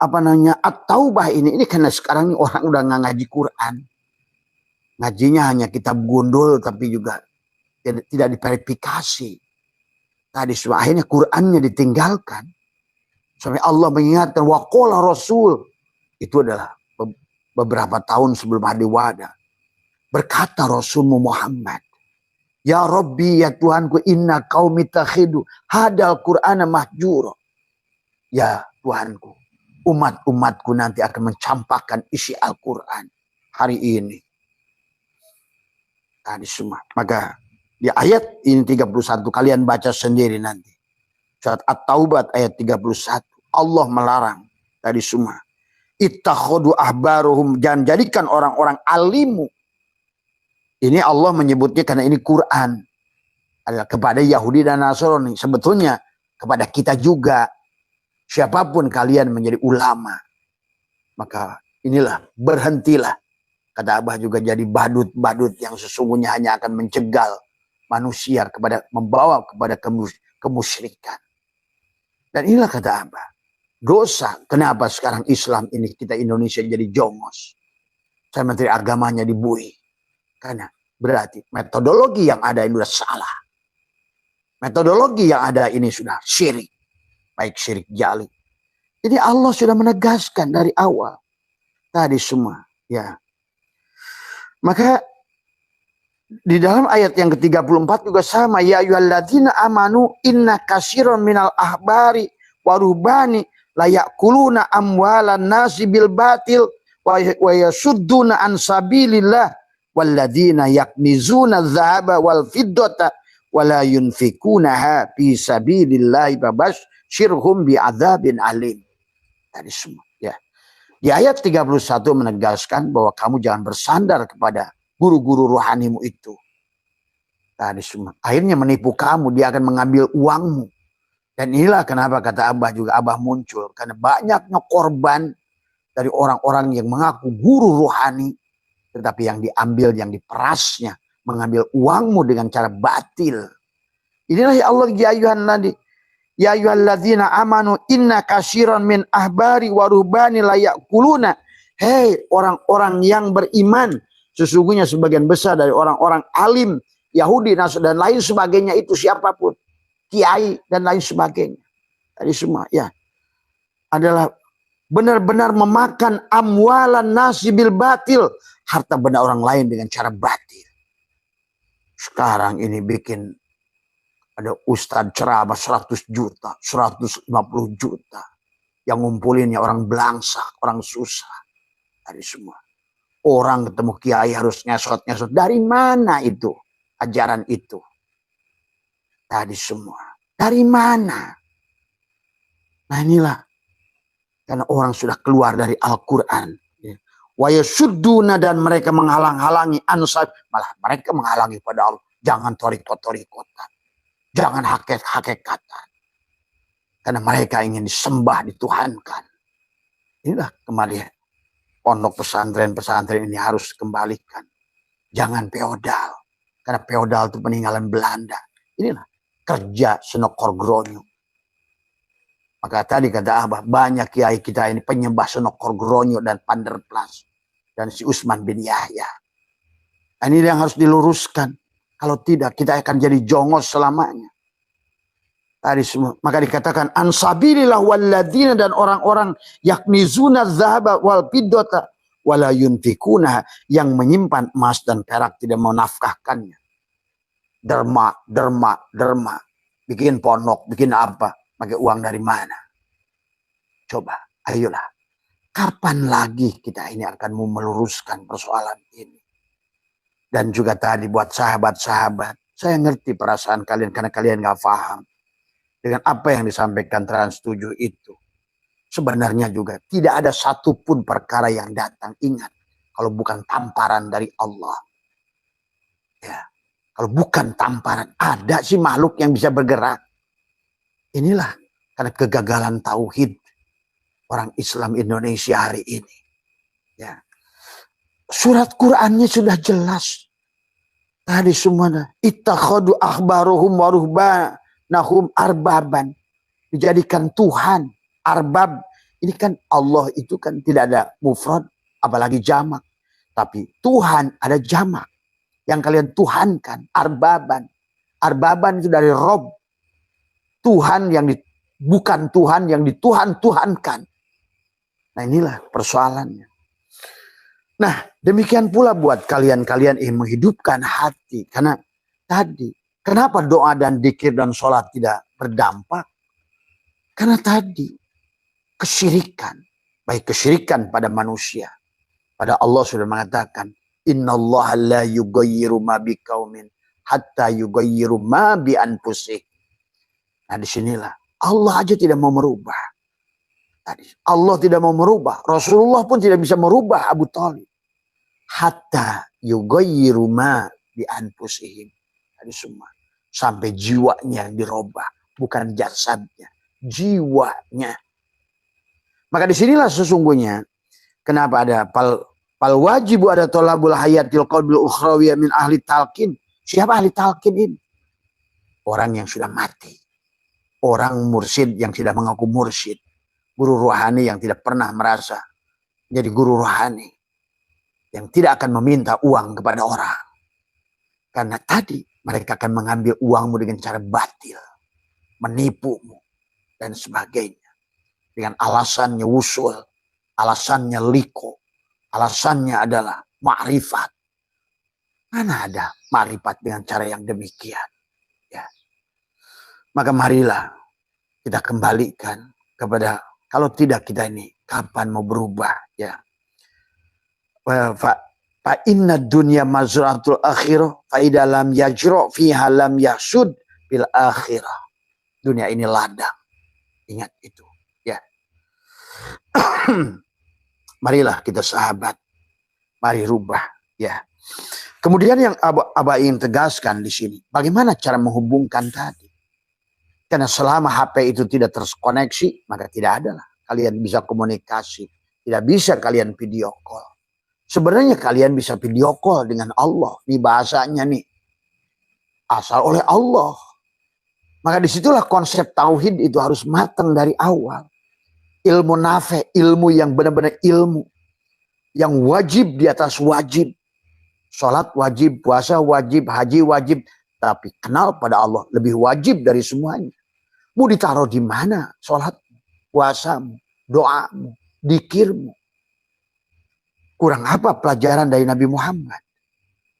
At-Taubah ini karena sekarang ini orang udah nggak ngaji Quran. Ngajinya hanya kitab gundul, tapi juga tidak diverifikasi. Tadi semua akhirnya Qurannya ditinggalkan. Sampai Allah mengingatkan waqala Rasul. Itu adalah beberapa tahun sebelum hari wada. Berkata Rasulmu Muhammad, ya Rabbi, ya Tuhanku, inna qaumi takhidu hadal Qur'ana mahjura. Ya Tuhanku, umat-umatku nanti akan mencampakkan isi Al-Quran hari ini. Tadi semua. Maka di ayat ini 31 kalian baca sendiri nanti. Surat At-Taubah ayat 31. Allah melarang tadi semua. Ittakhadu ahbaruhum, jangan jadikan orang-orang alimu. Ini Allah menyebutnya karena ini Quran. Adalah kepada Yahudi dan Nasrani. Sebetulnya kepada kita juga. Siapapun kalian menjadi ulama. Maka inilah, berhentilah. Kata Abah juga jadi badut-badut yang sesungguhnya hanya akan mencegal manusia membawa kepada kemusyrikan. Dan inilah kata Abah. Dosa. Kenapa sekarang Islam ini kita Indonesia jadi jongos. Saya Menteri Agamanya dibui. Karena berarti metodologi yang ada ini sudah salah. Metodologi yang ada ini sudah syirik. Baik syirik jali, Ini Allah sudah menegaskan dari awal. Tadi semua. Ya. Maka di dalam ayat yang ke-34 juga sama. Ya ayyuhalladzina amanu inna katsiran minal ahbari wa ruhbani la ya'kuluna amwalan nasi bil batil wa yasudduna an sabilillah walladzina yaknizuna adh-dhahaba wal fiddata wa la yunfikunaha fi sabilillah fabasyirhum bi'adzabin alim. Tadi semua ya. Di ayat 31 menegaskan bahwa kamu jangan bersandar kepada guru-guru rohanimu itu. Tadi semua. Akhirnya menipu kamu, dia akan mengambil uangmu. Dan inilah kenapa kata Abah juga, Abah muncul. Karena banyaknya korban dari orang-orang yang mengaku guru rohani, tetapi yang diambil, yang diperasnya, mengambil uangmu dengan cara batil. Inilah ya Allah, ya ayuhan nadi. Ya ayyuhalladzina amanu inna katsiran min ahbari wa ruhbani la ya'kuluna. Hei orang-orang yang beriman, sesungguhnya sebagian besar dari orang-orang alim Yahudi dan lain sebagainya itu siapapun, kiai dan lain sebagainya. Tadi semua ya adalah benar-benar memakan amwalan nasi bil batil, harta benda orang lain dengan cara batil. Sekarang ini bikin ada ustadz ceramah 100 juta, 150 juta. Yang ngumpulinnya orang belangsak, orang susah. Tadi semua. Orang ketemu kiai harus ngesot-ngesot. Dari mana itu? Ajaran itu. Tadi semua. Dari mana? Nah inilah. Karena orang sudah keluar dari Al-Quran. Wa yasudduna, dan mereka menghalang-halangi ansab. Malah mereka menghalangi pada Allah. Jangan torikot-torikotan. Jangan hakikatan. Karena mereka ingin disembah, dituhankan. Inilah kembali pondok pesantren ini harus dikembalikan. Jangan feodal. Karena feodal itu peninggalan Belanda. Inilah kerja senokor gronyo. Maka tadi kata Abah, banyak kiai kita ini penyembah senokor gronyo dan panderplas. Dan si Utsman bin Yahya. Ini yang harus diluruskan. Kalau tidak, kita akan jadi jongos selamanya. Tadi semua. Maka dikatakan ansabilillah walladzina, dan orang-orang yaknizuna dzahaba wal fiddata wala yunfikuna, yang menyimpan emas dan perak tidak menafkahkannya. Derma. Bikin pondok, bikin apa? Pakai uang dari mana? Coba, ayolah. Kapan lagi kita ini akan meluruskan persoalan ini? Dan juga tadi buat sahabat-sahabat, saya ngerti perasaan kalian karena kalian gak paham dengan apa yang disampaikan Trans 7 itu. Sebenarnya juga tidak ada satupun perkara yang datang, ingat, kalau bukan tamparan dari Allah. Ya, kalau bukan tamparan, ada sih makhluk yang bisa bergerak. Inilah karena kegagalan tauhid orang Islam Indonesia hari ini. Ya. Surat Qur'annya sudah jelas. Tadi semuanya. Ittakhadu akhbaruhum wa ruhbanahum arbaban. Dijadikan Tuhan. Arbab. Ini kan Allah itu kan tidak ada mufrad. Apalagi jamak. Tapi Tuhan ada jamak. Yang kalian tuhankan. Arbaban. Arbaban itu dari Rob. Tuhan yang bukan Tuhan yang dituhan-tuhankan. Nah inilah persoalannya. Nah, demikian pula buat kalian-kalian yang menghidupkan hati. Karena tadi, kenapa doa dan dzikir dan sholat tidak berdampak? Karena tadi, kesyirikan. Baik kesyirikan pada manusia. Pada Allah sudah mengatakan, innallaha la yughayyiru ma biqaumin hatta yughayyiru ma bi anfusih. Nah disinilah, Allah aja tidak mau merubah. Allah tidak mau merubah. Rasulullah pun tidak bisa merubah Abu Thalib. Hatta yughayyiru ma bi anfusihim. Tadi semua. Sampai jiwanya dirubah. Bukan jasadnya. Jiwanya. Maka disinilah sesungguhnya. Kenapa ada pal wajibu ada tolabul hayatil qalbil ukhrawiyah min ahli talqin. Siapa ahli talqin ini? Orang yang sudah mati. Orang mursyid yang tidak mengaku mursyid. Guru rohani yang tidak pernah merasa jadi guru rohani. Yang tidak akan meminta uang kepada orang. Karena tadi mereka akan mengambil uangmu dengan cara batil. Menipumu. Dan sebagainya. dengan alasannya wusul, alasannya liko, alasannya adalah ma'rifat. Mana ada ma'rifat dengan cara yang demikian? Ya. Maka marilah kita kembalikan kepada, kalau tidak kita ini kapan mau berubah? Ya. Fa inna dunya mazratul akhirah fa idza lam yajra fiha lam yasud bil akhirah. Dunia ini ladang. Ingat itu, ya. Marilah kita sahabat. Mari rubah, ya. Kemudian yang Aba ingin tegaskan di sini, bagaimana cara menghubungkan tadi? Karena selama HP itu tidak terkoneksi, maka tidak ada lah kalian bisa komunikasi. Tidak bisa kalian video call. Sebenarnya kalian bisa video call dengan Allah. Ini bahasanya nih. Asal oleh Allah. Maka disitulah konsep tauhid itu harus matang dari awal. Ilmu nafe, ilmu yang benar-benar ilmu. Yang wajib di atas wajib. Sholat wajib, puasa wajib, haji wajib. Tapi kenal pada Allah lebih wajib dari semuanya. Mau ditaruh di mana sholatmu, puasamu, doamu, dikirmu. Kurang apa pelajaran dari Nabi Muhammad?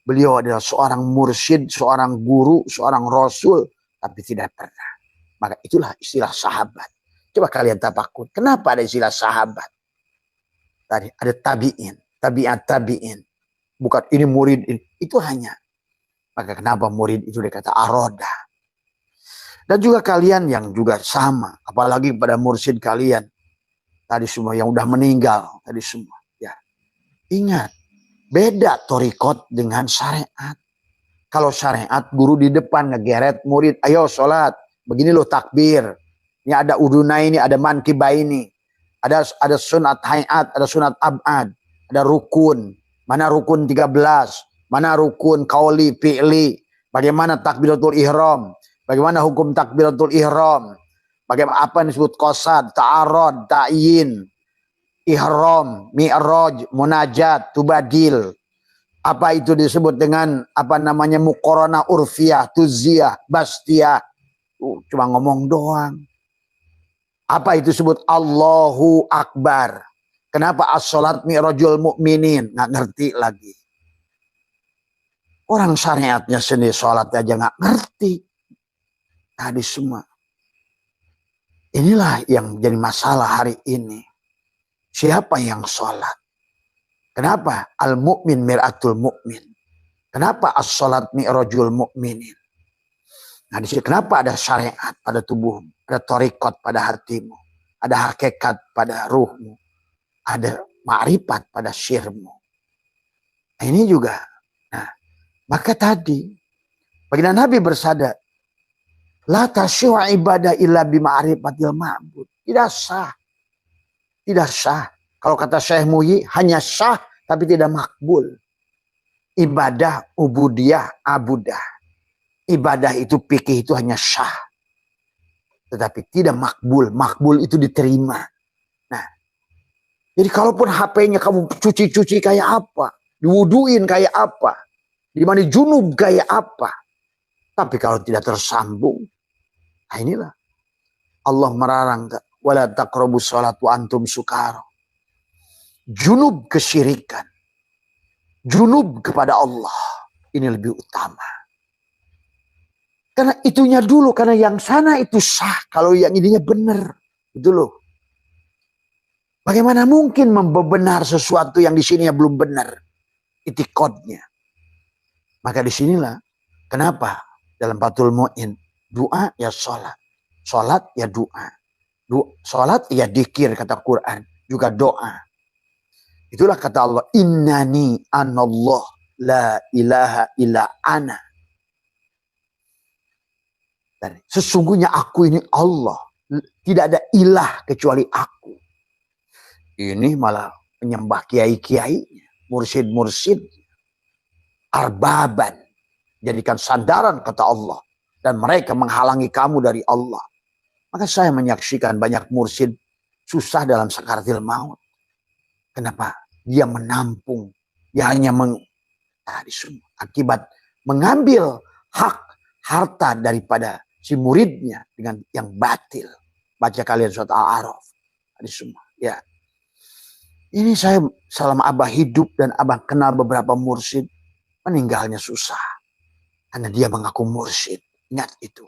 Beliau adalah seorang mursyid, seorang guru, seorang rasul. Tapi tidak pernah. Maka itulah istilah sahabat. Coba kalian tafakur. Kenapa ada istilah sahabat? Tadi ada tabi'in, tabi'in. Bukan ini murid, itu hanya. Maka kenapa murid itu dikata aroda? Dan juga kalian yang juga sama. Apalagi pada mursyid kalian. Tadi semua yang udah meninggal. Tadi semua. Ya. Ingat. Beda torikot dengan syariat. Kalau syariat guru di depan ngegeret murid. Ayo sholat. Begini loh takbir. Ini ada uduna ini. Ada mankibah ini. Ada sunat hayat. Ada sunat abad. Ada rukun. Mana rukun 13? Mana rukun kauli, fi'li? Bagaimana takbiratul ihram? Bagaimana hukum takbiratul ihram? Bagaimana apa yang disebut qasad, ta'arud, ta'yin, ihram, mi'raj, munajat, tubadil. Apa itu disebut dengan apa namanya muqaranah urfiyah, tuziyah, bastiyah. Cuma ngomong doang. Apa itu disebut Allahu Akbar? Kenapa as-sholat mi'rajul mu'minin? Nggak ngerti lagi. Orang syariatnya sendiri sholat aja nggak ngerti. Tadi semua. Inilah yang jadi masalah hari ini. Siapa yang sholat? Kenapa? Al-mu'min mir'atul mu'min. Kenapa as-sholat mi'rajul mu'minin? Nah disini kenapa ada syariat pada tubuhmu? Ada torikot pada hatimu. Ada hakikat pada ruhmu. Ada ma'rifat pada syirmu. Nah, ini juga. Nah, maka tadi baginda Nabi bersabda, la tasyu'a ibadah illa bima'rifatil ma'bud. Tidak sah. Tidak sah. Kalau kata Syekh Muhyi, hanya sah tapi tidak makbul. Ibadah, ubudiyah, abudah. Ibadah itu fikih itu hanya sah. Tetapi tidak makbul. Makbul itu diterima. Nah, jadi kalaupun HP-nya kamu cuci-cuci kayak apa, diwuduin kayak apa, dimandi junub kayak apa, tapi kalau tidak tersambung, nah inilah Allah melarang wala taqrabus shalat wa antum sukara. Junub kesyirikan, junub kepada Allah ini lebih utama. Karena itunya dulu, karena yang sana itu sah, kalau yang ininya benar, itu loh. Bagaimana mungkin membenar sesuatu yang di sini belum benar? Itikadnya. Maka disinilah kenapa dalam Fathul Mu'in doa ya sholat, sholat ya doa, sholat ya dikir kata Quran, juga doa. Itulah kata Allah, innani anallah la ilaha illa ana. Dan sesungguhnya aku ini Allah, tidak ada ilah kecuali aku. Ini malah menyembah kiai-kiai, mursyid-mursyid, arbaban. Jadikan sandaran kata Allah. Dan mereka menghalangi kamu dari Allah. Maka saya menyaksikan banyak mursyid susah dalam sakaratil maut. Kenapa? Dia menampung. Dia hanya akibat mengambil hak harta daripada si muridnya dengan yang batil. Baca kalian surat Al-A'raf. Tadi semua. Ya. Ini saya selama abah hidup dan abah kenal beberapa mursyid, meninggalnya susah. Karena dia mengaku mursyid. Ingat itu.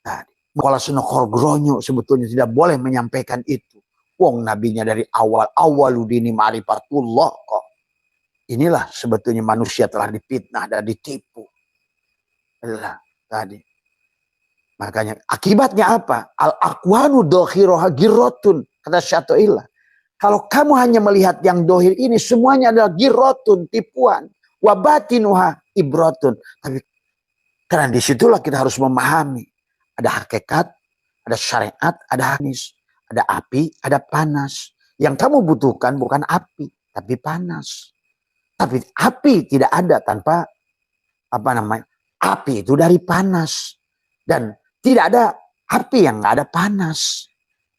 Nah, Mukola Sunokor Gronyo sebetulnya tidak boleh menyampaikan itu. Wong nabinya dari awal. Awaludini ma'rifatullah kok. Inilah sebetulnya manusia telah dipitnah dan ditipu. Adalah tadi. Makanya akibatnya apa? Al-aqwanu dohiroha girotun. Kata Syatu'illah. Kalau kamu hanya melihat yang dohir ini, semuanya adalah girotun, tipuan. Wabatinuha ibrotun. Tapi karena disitulah kita harus memahami. Ada hakikat, ada syariat, ada hadis. Ada api, ada panas. Yang kamu butuhkan bukan api, tapi panas. Tapi api tidak ada tanpa api itu dari panas. Dan tidak ada api yang nggak ada panas.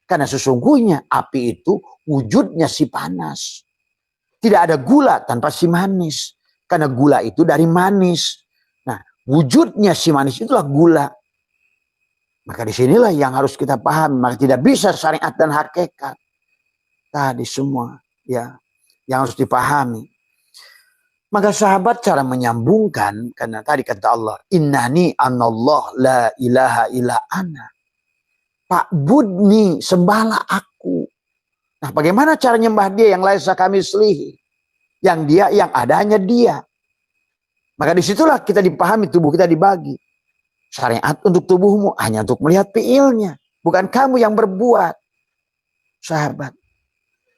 Karena sesungguhnya api itu wujudnya si panas. Tidak ada gula tanpa si manis. Karena gula itu dari manis. Nah, wujudnya si manis itulah gula. Maka disinilah yang harus kita pahami. Maka tidak bisa syariat dan hakikat. Tadi semua ya yang harus dipahami. Maka sahabat cara menyambungkan. Karena tadi kata Allah. Innani anallah la ilaha illa ana. Pak Budni sembahlah aku. Nah, bagaimana cara nyembah dia yang laisa kami selihi? Yang dia, yang ada hanya dia. Maka disitulah kita dipahami tubuh kita dibagi. Syariat untuk tubuhmu hanya untuk melihat fiilnya. Bukan kamu yang berbuat. Sahabat.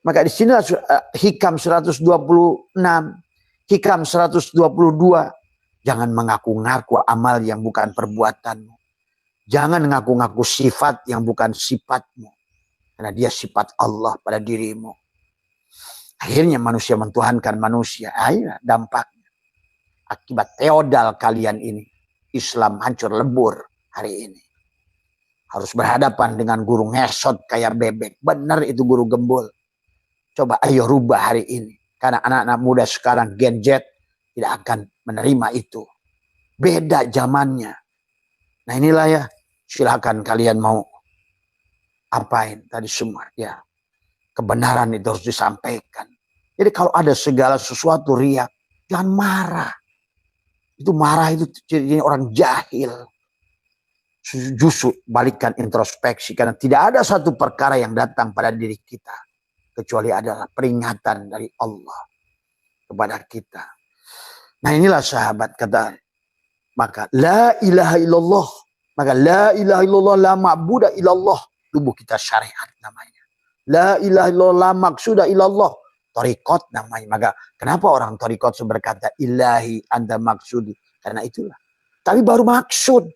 Maka disinilah hikam 126. Hikam 122. Jangan mengaku-ngaku amal yang bukan perbuatanmu. Jangan ngaku-ngaku sifat yang bukan sifatmu. Karena dia sifat Allah pada dirimu. Akhirnya manusia mentuhankan manusia. Akhirnya dampaknya. Akibat teodal kalian ini. Islam hancur lebur hari ini. Harus berhadapan dengan guru ngesot kayak bebek. Benar itu guru gembul. Coba ayo rubah hari ini. Karena anak-anak muda sekarang Gen Z tidak akan menerima itu. Beda zamannya. Nah inilah ya. Silakan kalian mau apain tadi semua ya. Kebenaran itu harus disampaikan. Jadi kalau ada segala sesuatu riak, jangan marah. Itu marah itu jadi orang jahil. Justru balikkan introspeksi. Karena tidak ada satu perkara yang datang pada diri kita. Kecuali adalah peringatan dari Allah kepada kita. Nah inilah sahabat kata. Maka la ilaha illallah. Maka la ilaha illallah la ma'buda illallah. Tubuh kita syariat namanya. La ilaha illallah la maksuda illallah. Torikot namanya. Maka kenapa orang torikot berkata ilahi anda maksudi. Karena itulah. Tapi baru maksud.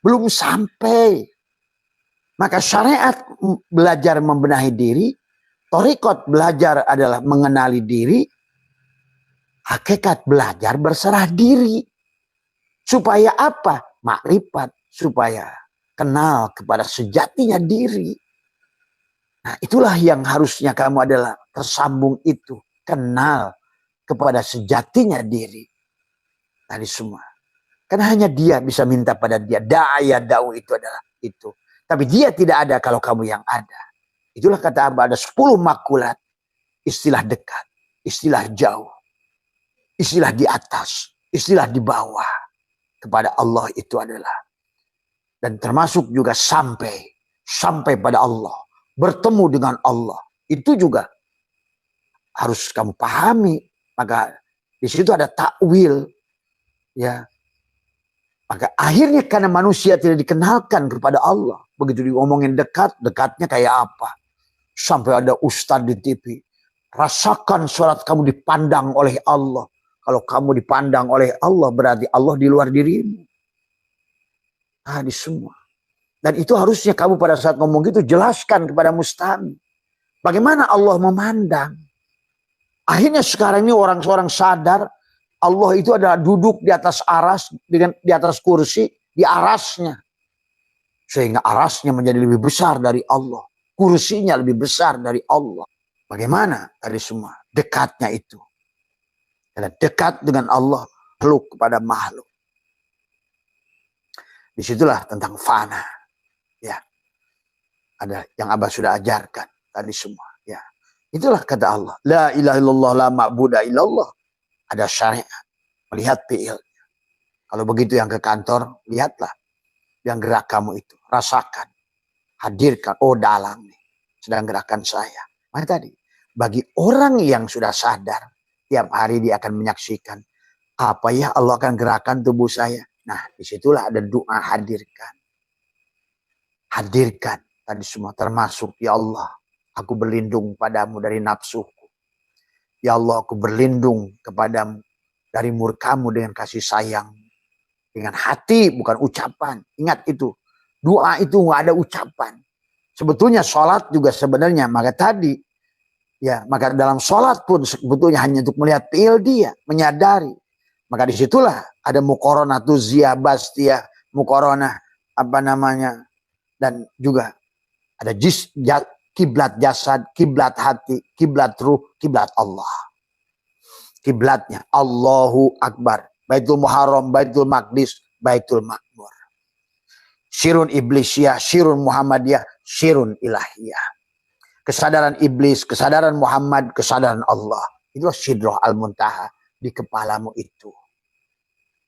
Belum sampai. Maka syariat belajar membenahi diri. Torikot belajar adalah mengenali diri. Hakikat belajar berserah diri. Supaya apa? Makrifat. Supaya kenal kepada sejatinya diri. Nah itulah yang harusnya kamu adalah tersambung itu. Kenal kepada sejatinya diri. Tadi semua. Karena hanya dia bisa minta pada dia. Da'aya da'u itu adalah itu. Tapi dia tidak ada kalau kamu yang ada. Itulah kata Abah ada 10 makulat. Istilah dekat. Istilah jauh. Istilah di atas. Istilah di bawah. Kepada Allah itu adalah. Dan termasuk juga sampai pada Allah, bertemu dengan Allah, itu juga harus kamu pahami. Maka di situ ada takwil, ya. Maka akhirnya karena manusia tidak dikenalkan kepada Allah, begitu diomongin dekat, dekatnya kayak apa? Sampai ada ustadz di TV, rasakan sholat kamu dipandang oleh Allah. Kalau kamu dipandang oleh Allah berarti Allah di luar dirimu. Di semua. Dan itu harusnya kamu pada saat ngomong gitu jelaskan kepada mustami. Bagaimana Allah memandang. Akhirnya sekarang ini orang-orang sadar Allah itu adalah duduk di atas aras, dengan di atas kursi, di arasnya. Sehingga arasnya menjadi lebih besar dari Allah. Kursinya lebih besar dari Allah. Bagaimana dari semua? Dekatnya itu. Karena dekat dengan Allah, peluk kepada makhluk. Disitulah tentang fana. Ya. Ada yang Abah sudah ajarkan tadi semua. Ya, itulah kata Allah. La ilaha illallah la ma'budu illallah. Ada syariat. Melihat fi'il. Kalau begitu yang ke kantor, lihatlah yang gerak kamu itu. Rasakan. Hadirkan. Oh, dalam nih. Sedang gerakan saya. Mana tadi? Bagi orang yang sudah sadar, tiap hari dia akan menyaksikan. Apa ya Allah akan gerakan tubuh saya. Nah, disitulah ada doa hadirkan. Hadirkan. Tadi semua termasuk, ya Allah, aku berlindung padamu dari nafsuku. Ya Allah, aku berlindung kepadamu dari murkamu dengan kasih sayang. Dengan hati, bukan ucapan. Ingat itu. Doa itu nggak ada ucapan. Sebetulnya sholat juga sebenarnya. Maka tadi, ya, maka dalam sholat pun sebetulnya hanya untuk melihat fi'il dia. Menyadari. Maka disitulah ada muqaranah tu ziyabastia. Muqaranah apa namanya. Dan juga ada kiblat jasad, kiblat hati, kiblat ruh, kiblat Allah. Kiblatnya Allahu Akbar. Baitul Muharram, Baitul Maqdis, Baitul Makmur. Syirun Iblisiyah, Syirun Muhammadiyah, Syirun Ilahiyah. Kesadaran iblis, kesadaran Muhammad, kesadaran Allah. Itulah Sidroh Al-Muntaha di kepalamu itu.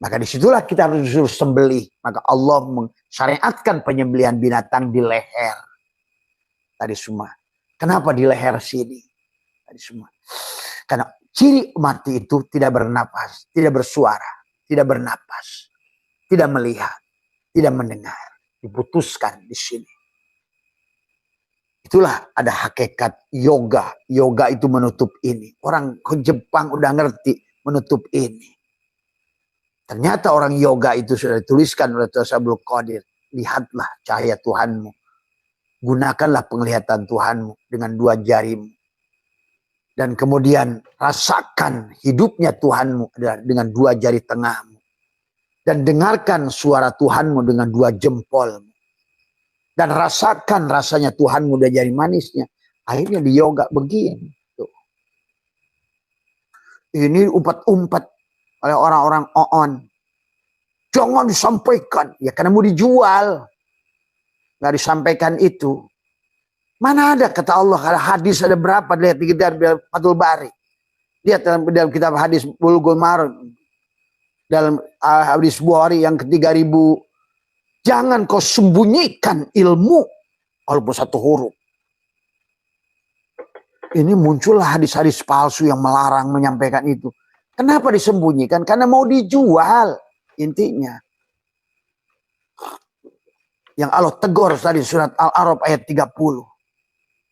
Maka disitulah kita harus disuruh sembelih. Maka Allah mensyariatkan penyembelihan binatang di leher. Tadi semua. Kenapa di leher sini? Tadi semua. Karena ciri mati itu tidak bernapas, tidak bersuara, tidak bernapas, tidak melihat, tidak mendengar. Diputuskan di sini. Itulah ada hakikat yoga. Yoga itu menutup ini. Orang ke Jepang udah ngerti menutup ini. Ternyata orang yoga itu sudah dituliskan oleh Tasawwuf Qadir. Lihatlah cahaya Tuhanmu. Gunakanlah penglihatan Tuhanmu dengan dua jarimu. Dan kemudian rasakan hidupnya Tuhanmu dengan dua jari tengahmu. Dan dengarkan suara Tuhanmu dengan dua jempolmu. Dan rasakan rasanya Tuhanmu dan jari manisnya. Akhirnya di yoga begini. Tuh. Ini umpat-umpat oleh orang-orang on. Jangan disampaikan. Ya karena mau dijual. Nggak disampaikan itu. Mana ada kata Allah. Kalau hadis ada berapa. Lihat di kitab Fathul Bari. Lihat dalam kitab hadis Bulughul Maram. Dalam hadis Bukhari yang ke-3000. Jangan kau sembunyikan ilmu. Walaupun satu huruf. Ini muncullah hadis-hadis palsu yang melarang menyampaikan itu. Kenapa disembunyikan? Karena mau dijual. Intinya. Yang Allah tegur tadi surat Al-A'raf ayat 30.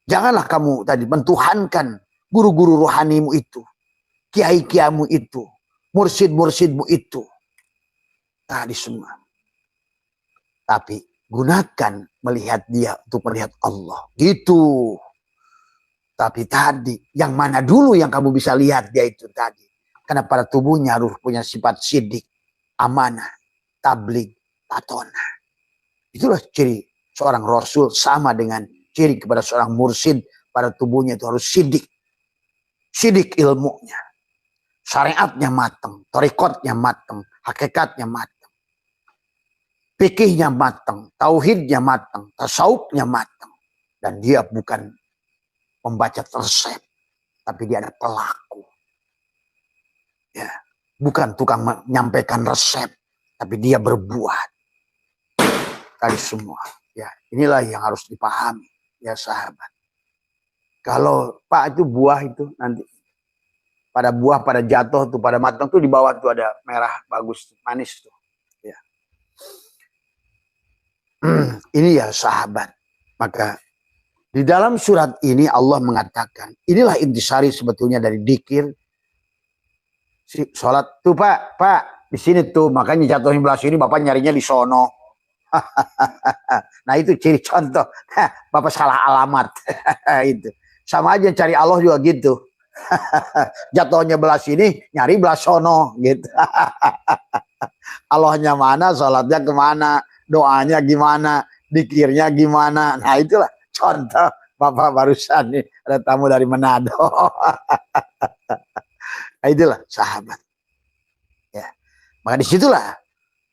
Janganlah kamu tadi mentuhankan guru-guru rohanimu itu. Kiai-kiamu itu. Mursid-mursidmu itu. Tadi semua. Tapi gunakan melihat dia untuk melihat Allah. Gitu. Tapi tadi yang mana dulu yang kamu bisa lihat dia itu tadi. Karena pada tubuhnya harus punya sifat sidik. Amanah, tabligh, patonah. Itulah ciri seorang Rasul sama dengan ciri kepada seorang mursid pada tubuhnya itu harus sidik. Sidik ilmunya. Syariatnya matang, thariqatnya matang, hakikatnya matang. Fikihnya matang, tauhidnya matang, tasawufnya matang. Dan dia bukan pembaca resep, tapi dia ada pelaku. Ya. Bukan tukang menyampaikan resep, tapi dia berbuat. Tadi semua. Ya, inilah yang harus dipahami, ya sahabat. Kalau Pak itu buah itu nanti pada buah, pada jatuh tuh, pada matang tuh di bawah tuh ada merah bagus, manis tuh. Ya. Ini ya sahabat. Maka di dalam surat ini Allah mengatakan, inilah intisari sebetulnya dari dzikir. Sholat tuh Pak, di sini tuh, makanya jatuhin belah sini, Bapak nyarinya di sono. Nah itu ciri contoh, Bapak salah alamat. Itu sama aja cari Allah juga gitu. Jatuhnya belah sini, nyari belah sono, gitu. Allahnya mana, sholatnya kemana, doanya gimana, dikirnya gimana. Nah itulah contoh Bapak barusan nih, ada tamu dari Manado. Nah, itulah sahabat. Ya. Maka disitulah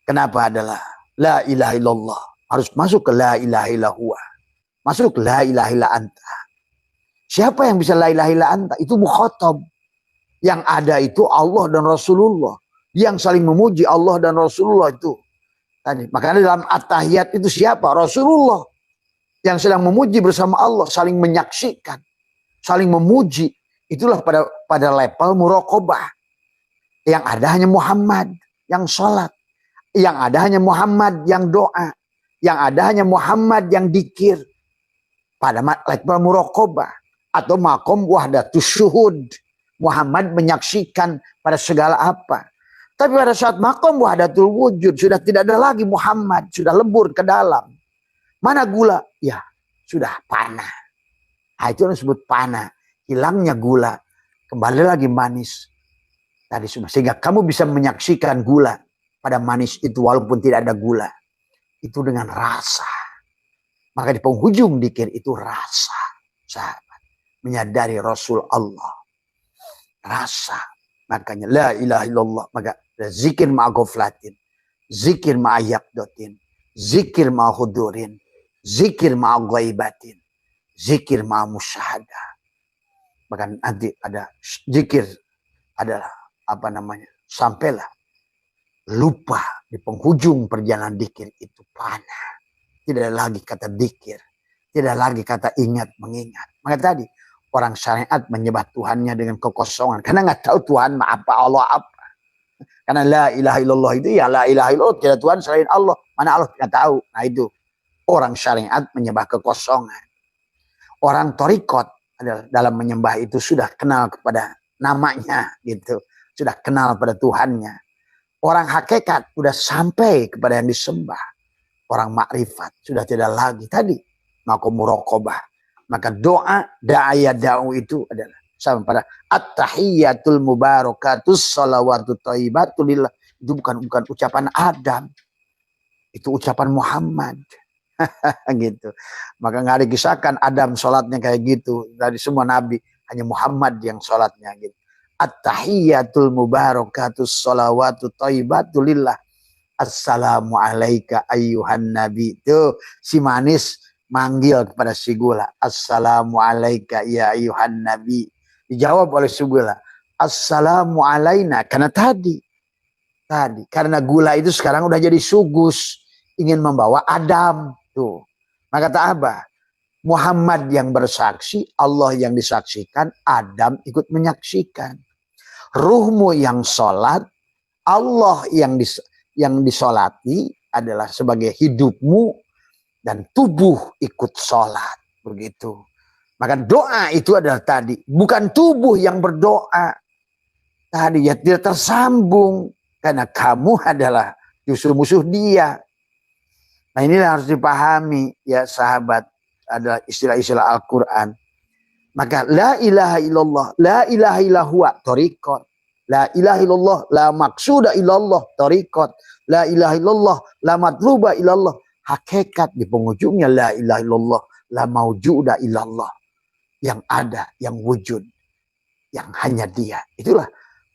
kenapa adalah la ilaha illallah. Harus masuk ke la ilaha illallah. Masuk la ilaha illa anta. Siapa yang bisa la ilaha illa anta? Itu mukhatab. Yang ada itu Allah dan Rasulullah. Yang saling memuji Allah dan Rasulullah itu. Tadi. Makanya dalam at-tahiyat itu siapa? Rasulullah. Yang sedang memuji bersama Allah. Saling menyaksikan. Saling memuji. Itulah pada level muraqabah. Yang ada hanya Muhammad yang sholat. Yang ada hanya Muhammad yang doa. Yang ada hanya Muhammad yang dikir. Pada level muraqabah. Atau makom wahdatus syuhud. Muhammad menyaksikan pada segala apa. Tapi pada saat makom wahdatul wujud. Sudah tidak ada lagi Muhammad. Sudah lebur ke dalam. Mana gula? Ya sudah panah. Nah, itu yang disebut panah. Hilangnya gula. Kembali lagi manis. Tadi semua. Sehingga kamu bisa menyaksikan gula pada manis itu walaupun tidak ada gula. Itu dengan rasa. Maka di penghujung dikir itu rasa. Sahabat. Menyadari Rasul Allah. Rasa. Makanya la ilaha illallah. Maka zikir ma'agoflatin. Zikir ma'ayakdotin. Zikir ma'hudurin. Zikir ma'agaibatin. Zikir ma'musyahadah. Bahkan nanti ada zikir adalah apa namanya? Sampailah lupa di penghujung perjalanan zikir itu panah. Tidak ada lagi kata zikir. Tidak lagi kata ingat mengingat. Maka tadi orang syariat menyembah Tuhannya dengan kekosongan. Karena nggak tahu Tuhan apa, Allah apa. Karena la ilaha illallah itu ya la ilaha illallah. Tidak Tuhan selain Allah. Mana Allah tidak tahu. Nah itu. Orang syariat menyembah kekosongan. Orang torikot adalah dalam menyembah itu sudah kenal kepada namanya. Gitu. Sudah kenal pada Tuhannya. Orang hakikat sudah sampai kepada yang disembah. Orang makrifat sudah tidak lagi. Tadi. Maka muraqabah. Maka doa da'aya da'u itu adalah sama pada at-tahiyyatul mubarakatus salawatut thayyibatulillah. Itu bukan ucapan Adam. Itu ucapan Muhammad. Gitu. Maka nggak dikisahkan Adam sholatnya kayak gitu. Dari semua nabi hanya Muhammad yang sholatnya gitu. At-tahiyyatul mubarakatus salawatut thayyibatulillah. Assalamu alayka ayyuhan nabi. Itu si manis manggil kepada si gula. Assalamu alayka ya ayuhan nabi. Dijawab oleh si gula. Assalamu alayna. Karena tadi. Karena gula itu sekarang udah jadi sugus. Ingin membawa Adam. Tuh. Maka kata Abah. Muhammad yang bersaksi. Allah yang disaksikan. Adam ikut menyaksikan. Ruhmu yang sholat. Allah yang disolati. Adalah sebagai hidupmu. Dan tubuh ikut sholat. Begitu. Maka doa itu adalah tadi. Bukan tubuh yang berdoa. Tadi ya tidak tersambung. Karena kamu adalah justru musuh dia. Nah inilah harus dipahami. Ya sahabat. Adalah istilah-istilah Al-Quran. Maka la ilaha illallah. La ilaha illallah. Torikot. La ilaha illallah. La maksuda illallah. Torikot. La ilaha illallah. La matluba illallah. Hakikat di penghujungnya la ilaha illallah, la maujuda illallah. Yang ada, yang wujud, yang hanya dia. Itulah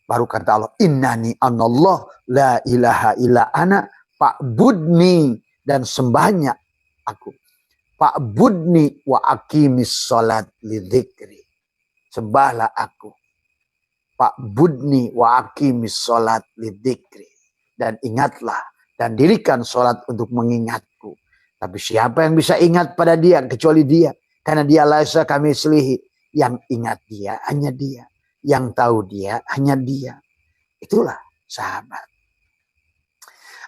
baru kata Allah, innani anallah la ilaha illa ana fa'budni, dan sembahnya aku. Fa'budni wa aqimis salat lidzikri. Sembahlah aku. Fa'budni wa aqimis salat lidzikri. Dan ingatlah dan dirikan salat untuk mengingatku. Tapi siapa yang bisa ingat pada dia kecuali dia? Karena dia laisa kamitslihi. Yang ingat dia hanya dia. Yang tahu dia hanya dia. Itulah sahabat.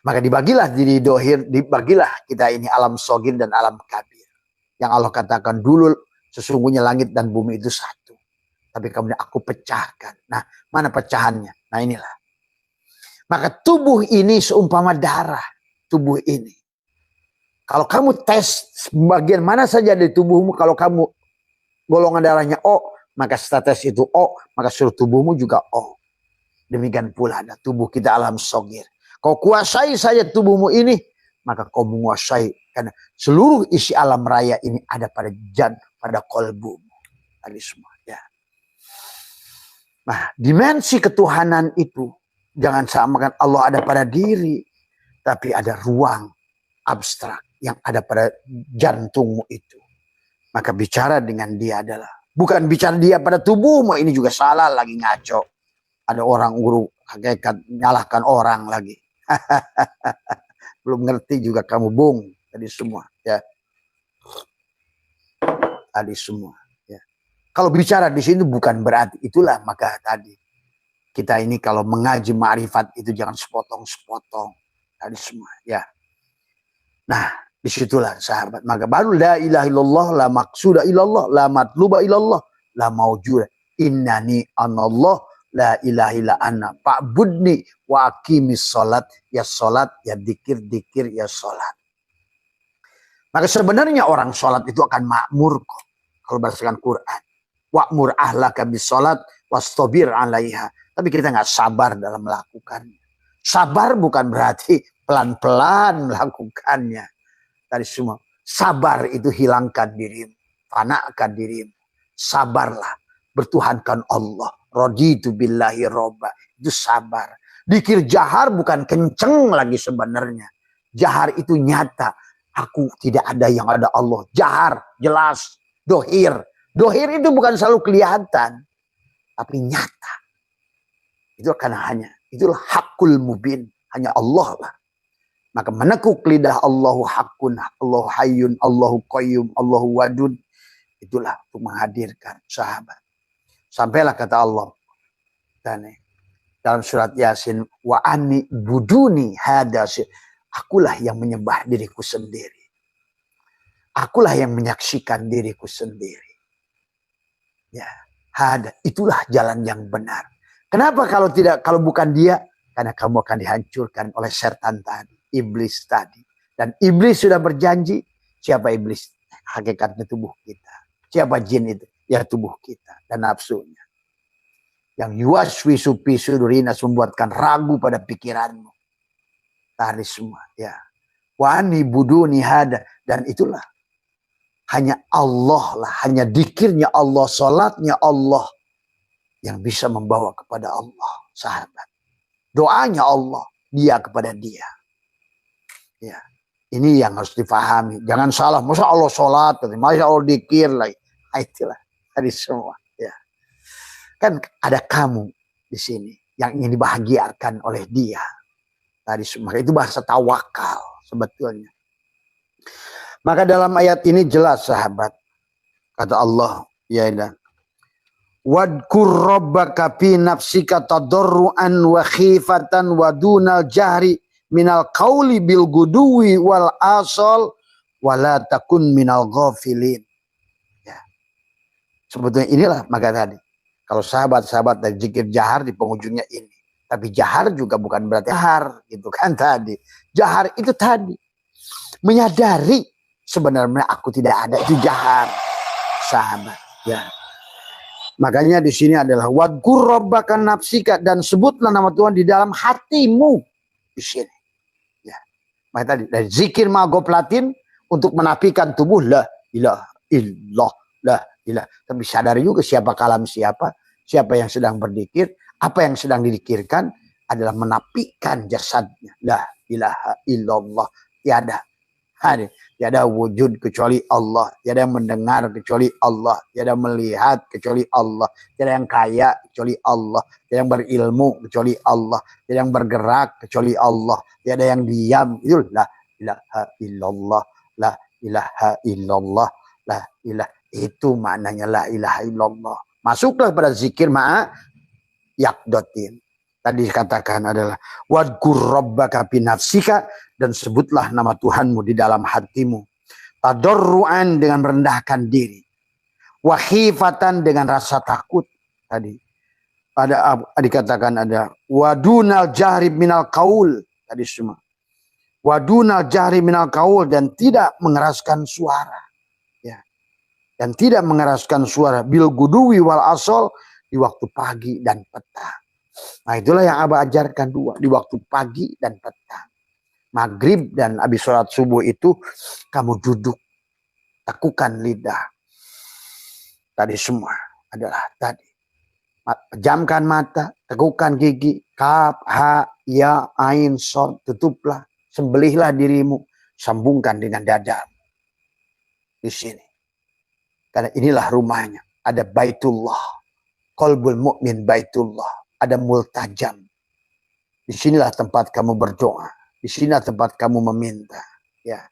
Maka dibagilah diri dohir, dibagilah kita ini alam sogir dan alam kabir. Yang Allah katakan dulu sesungguhnya langit dan bumi itu satu. Tapi kemudian aku pecahkan. Nah mana pecahannya? Nah inilah. Maka tubuh ini seumpama darah. Tubuh ini. Kalau kamu tes bagian mana saja dari tubuhmu, kalau kamu golongan darahnya O, maka status itu O, maka seluruh tubuhmu juga O. Demikian pula ada tubuh kita alam sogir. Kau kuasai saja tubuhmu ini, maka kau menguasai. Karena seluruh isi alam raya ini ada pada pada kolbumu. Tadi semua. Ya. Nah, dimensi ketuhanan itu, jangan samakan Allah ada pada diri, tapi ada ruang abstrak yang ada pada jantungmu itu. Maka bicara dengan dia adalah bukan bicara dia pada tubuhmu, ini juga salah lagi, ngaco. Ada orang guru hakikat nyalahkan orang lagi. Belum ngerti juga kamu, Bung. Tadi semua ya. Tadi semua ya. Kalau bicara di sini bukan berarti itulah, maka tadi kita ini kalau mengaji ma'rifat itu jangan sepotong-sepotong tadi semua ya. Nah, disitulah sahabat, maka baru la ilaha illallah, la maqsuda illallah, la matluba illallah, la maujuda innani anallah, la ilaha illa anna fa'budni wa aqimis salat, ya salat, ya dikir ya salat. Maka sebenarnya orang salat itu akan makmur kok kalau berdasarkan Quran. Wa'mur ahlaka bis salat wastabir 'alaiha. Tapi kita nggak sabar dalam melakukannya. Sabar bukan berarti pelan-pelan melakukannya. Tadi semua. Sabar itu hilangkan dirimu. Fanakan dirimu. Sabarlah. Bertuhankan Allah. Raditu billahi robba. Itu sabar. Dikir jahar bukan kenceng lagi sebenarnya. Jahar itu nyata. Aku tidak ada yang ada Allah. Jahar, jelas. Dohir. Dohir itu bukan selalu kelihatan. Tapi nyata. Itu akan hanya. Itulah hakul mubin. Hanya Allah lah. Maka menekuk lidah Allahu hakun, Allahu hayyun, Allahu qayyum, Allahu wadud. Itulah untuk menghadirkan sahabat. Sampailah kata Allah. Dalam surat Yasin. Wa ani buduni hadasir. Akulah yang menyembah diriku sendiri. Akulah yang menyaksikan diriku sendiri. Ya, hada, itulah jalan yang benar. Kenapa kalau bukan dia? Karena kamu akan dihancurkan oleh setan tadi, iblis tadi. Dan iblis sudah berjanji. Siapa iblis? Hakikatnya tubuh kita. Siapa jin itu? Ya tubuh kita dan nafsunya. Yang yuwaswisu fi sudurinas, membuatkan ragu pada pikiranmu. Tadi semua ya. Wa ani buduni hada, dan itulah hanya Allah lah, hanya dikirnya Allah, salatnya Allah yang bisa membawa kepada Allah, sahabat. Doanya Allah, dia kepada dia. Ya, ini yang harus difahami. Jangan salah, masa Allah salat, masa Allah dikir lagi. Itulah tadi semua. Ya, kan ada kamu di sini yang ingin dibahagiakan oleh dia. Tadi semua itu bahasa tawakal sebetulnya. Maka dalam ayat ini jelas sahabat. Kata Allah, ya ilah. Wadkur rabbaka fi nafsika tadarruan wa khifatan wa dunal jahri minal qawli bil guduwi wal asal wa la takun minal ghafilin. Ya. Sebetulnya inilah maka tadi. Kalau sahabat-sahabat dari zikir jahar di penghujungnya ini. Tapi jahar juga bukan berarti jahar, gitu kan tadi. Jahar itu tadi menyadari sebenarnya aku tidak ada, itu jahar, sahabat. Ya. Makanya di sini adalah wadkur rabbaka nafsika, dan sebutlah nama Tuhan di dalam hatimu di sini. Ya. Maka tadi dari zikir magoplatin untuk menafikan tubuh la ilaha illallah, la ilaha. Tapi sadari juga siapa kalam siapa yang sedang berzikir. Apa yang sedang didikirkan adalah menafikan jasadnya. La ilaha illallah. Tiada wujud kecuali Allah. Tiada yang mendengar kecuali Allah. Tiada melihat kecuali Allah. Tiada yang kaya kecuali Allah. Tiada yang berilmu kecuali Allah. Tiada yang bergerak kecuali Allah. Tiada yang diam. Itu la ilaha illallah. La ilaha illallah. La ilaha. Itu maknanya la ilaha illallah. Masuklah pada zikir yakdotin. Tadi dikatakan adalah wadkur rabbaka fi nafsika, dan sebutlah nama Tuhanmu di dalam hatimu. Tadarruan, dengan merendahkan diri. Wa khifatan, dengan rasa takut. Tadi ada dikatakan ada wadunal jahri minal qaul. Tadi semua. Wadunal jahri minal qaul, dan tidak mengeraskan suara. Ya. Dan tidak mengeraskan suara bil guduwi wal asal, di waktu pagi dan petang. Nah itulah yang Abah ajarkan dua. Di waktu pagi dan petang. Maghrib dan habis sholat subuh itu kamu duduk. Tekukan lidah. Tadi semua adalah tadi. Pejamkan mata. Tekukan gigi. Kaf, ha, ya, ain, sod. Tutuplah. Sembelihlah dirimu. Sambungkan dengan dadamu. Di sini. Karena inilah rumahnya. Ada Baitullah. Qalbul mu'min Baitullah. Ada multajam. Disinilah tempat kamu berdoa. Disinilah tempat kamu meminta. Ya.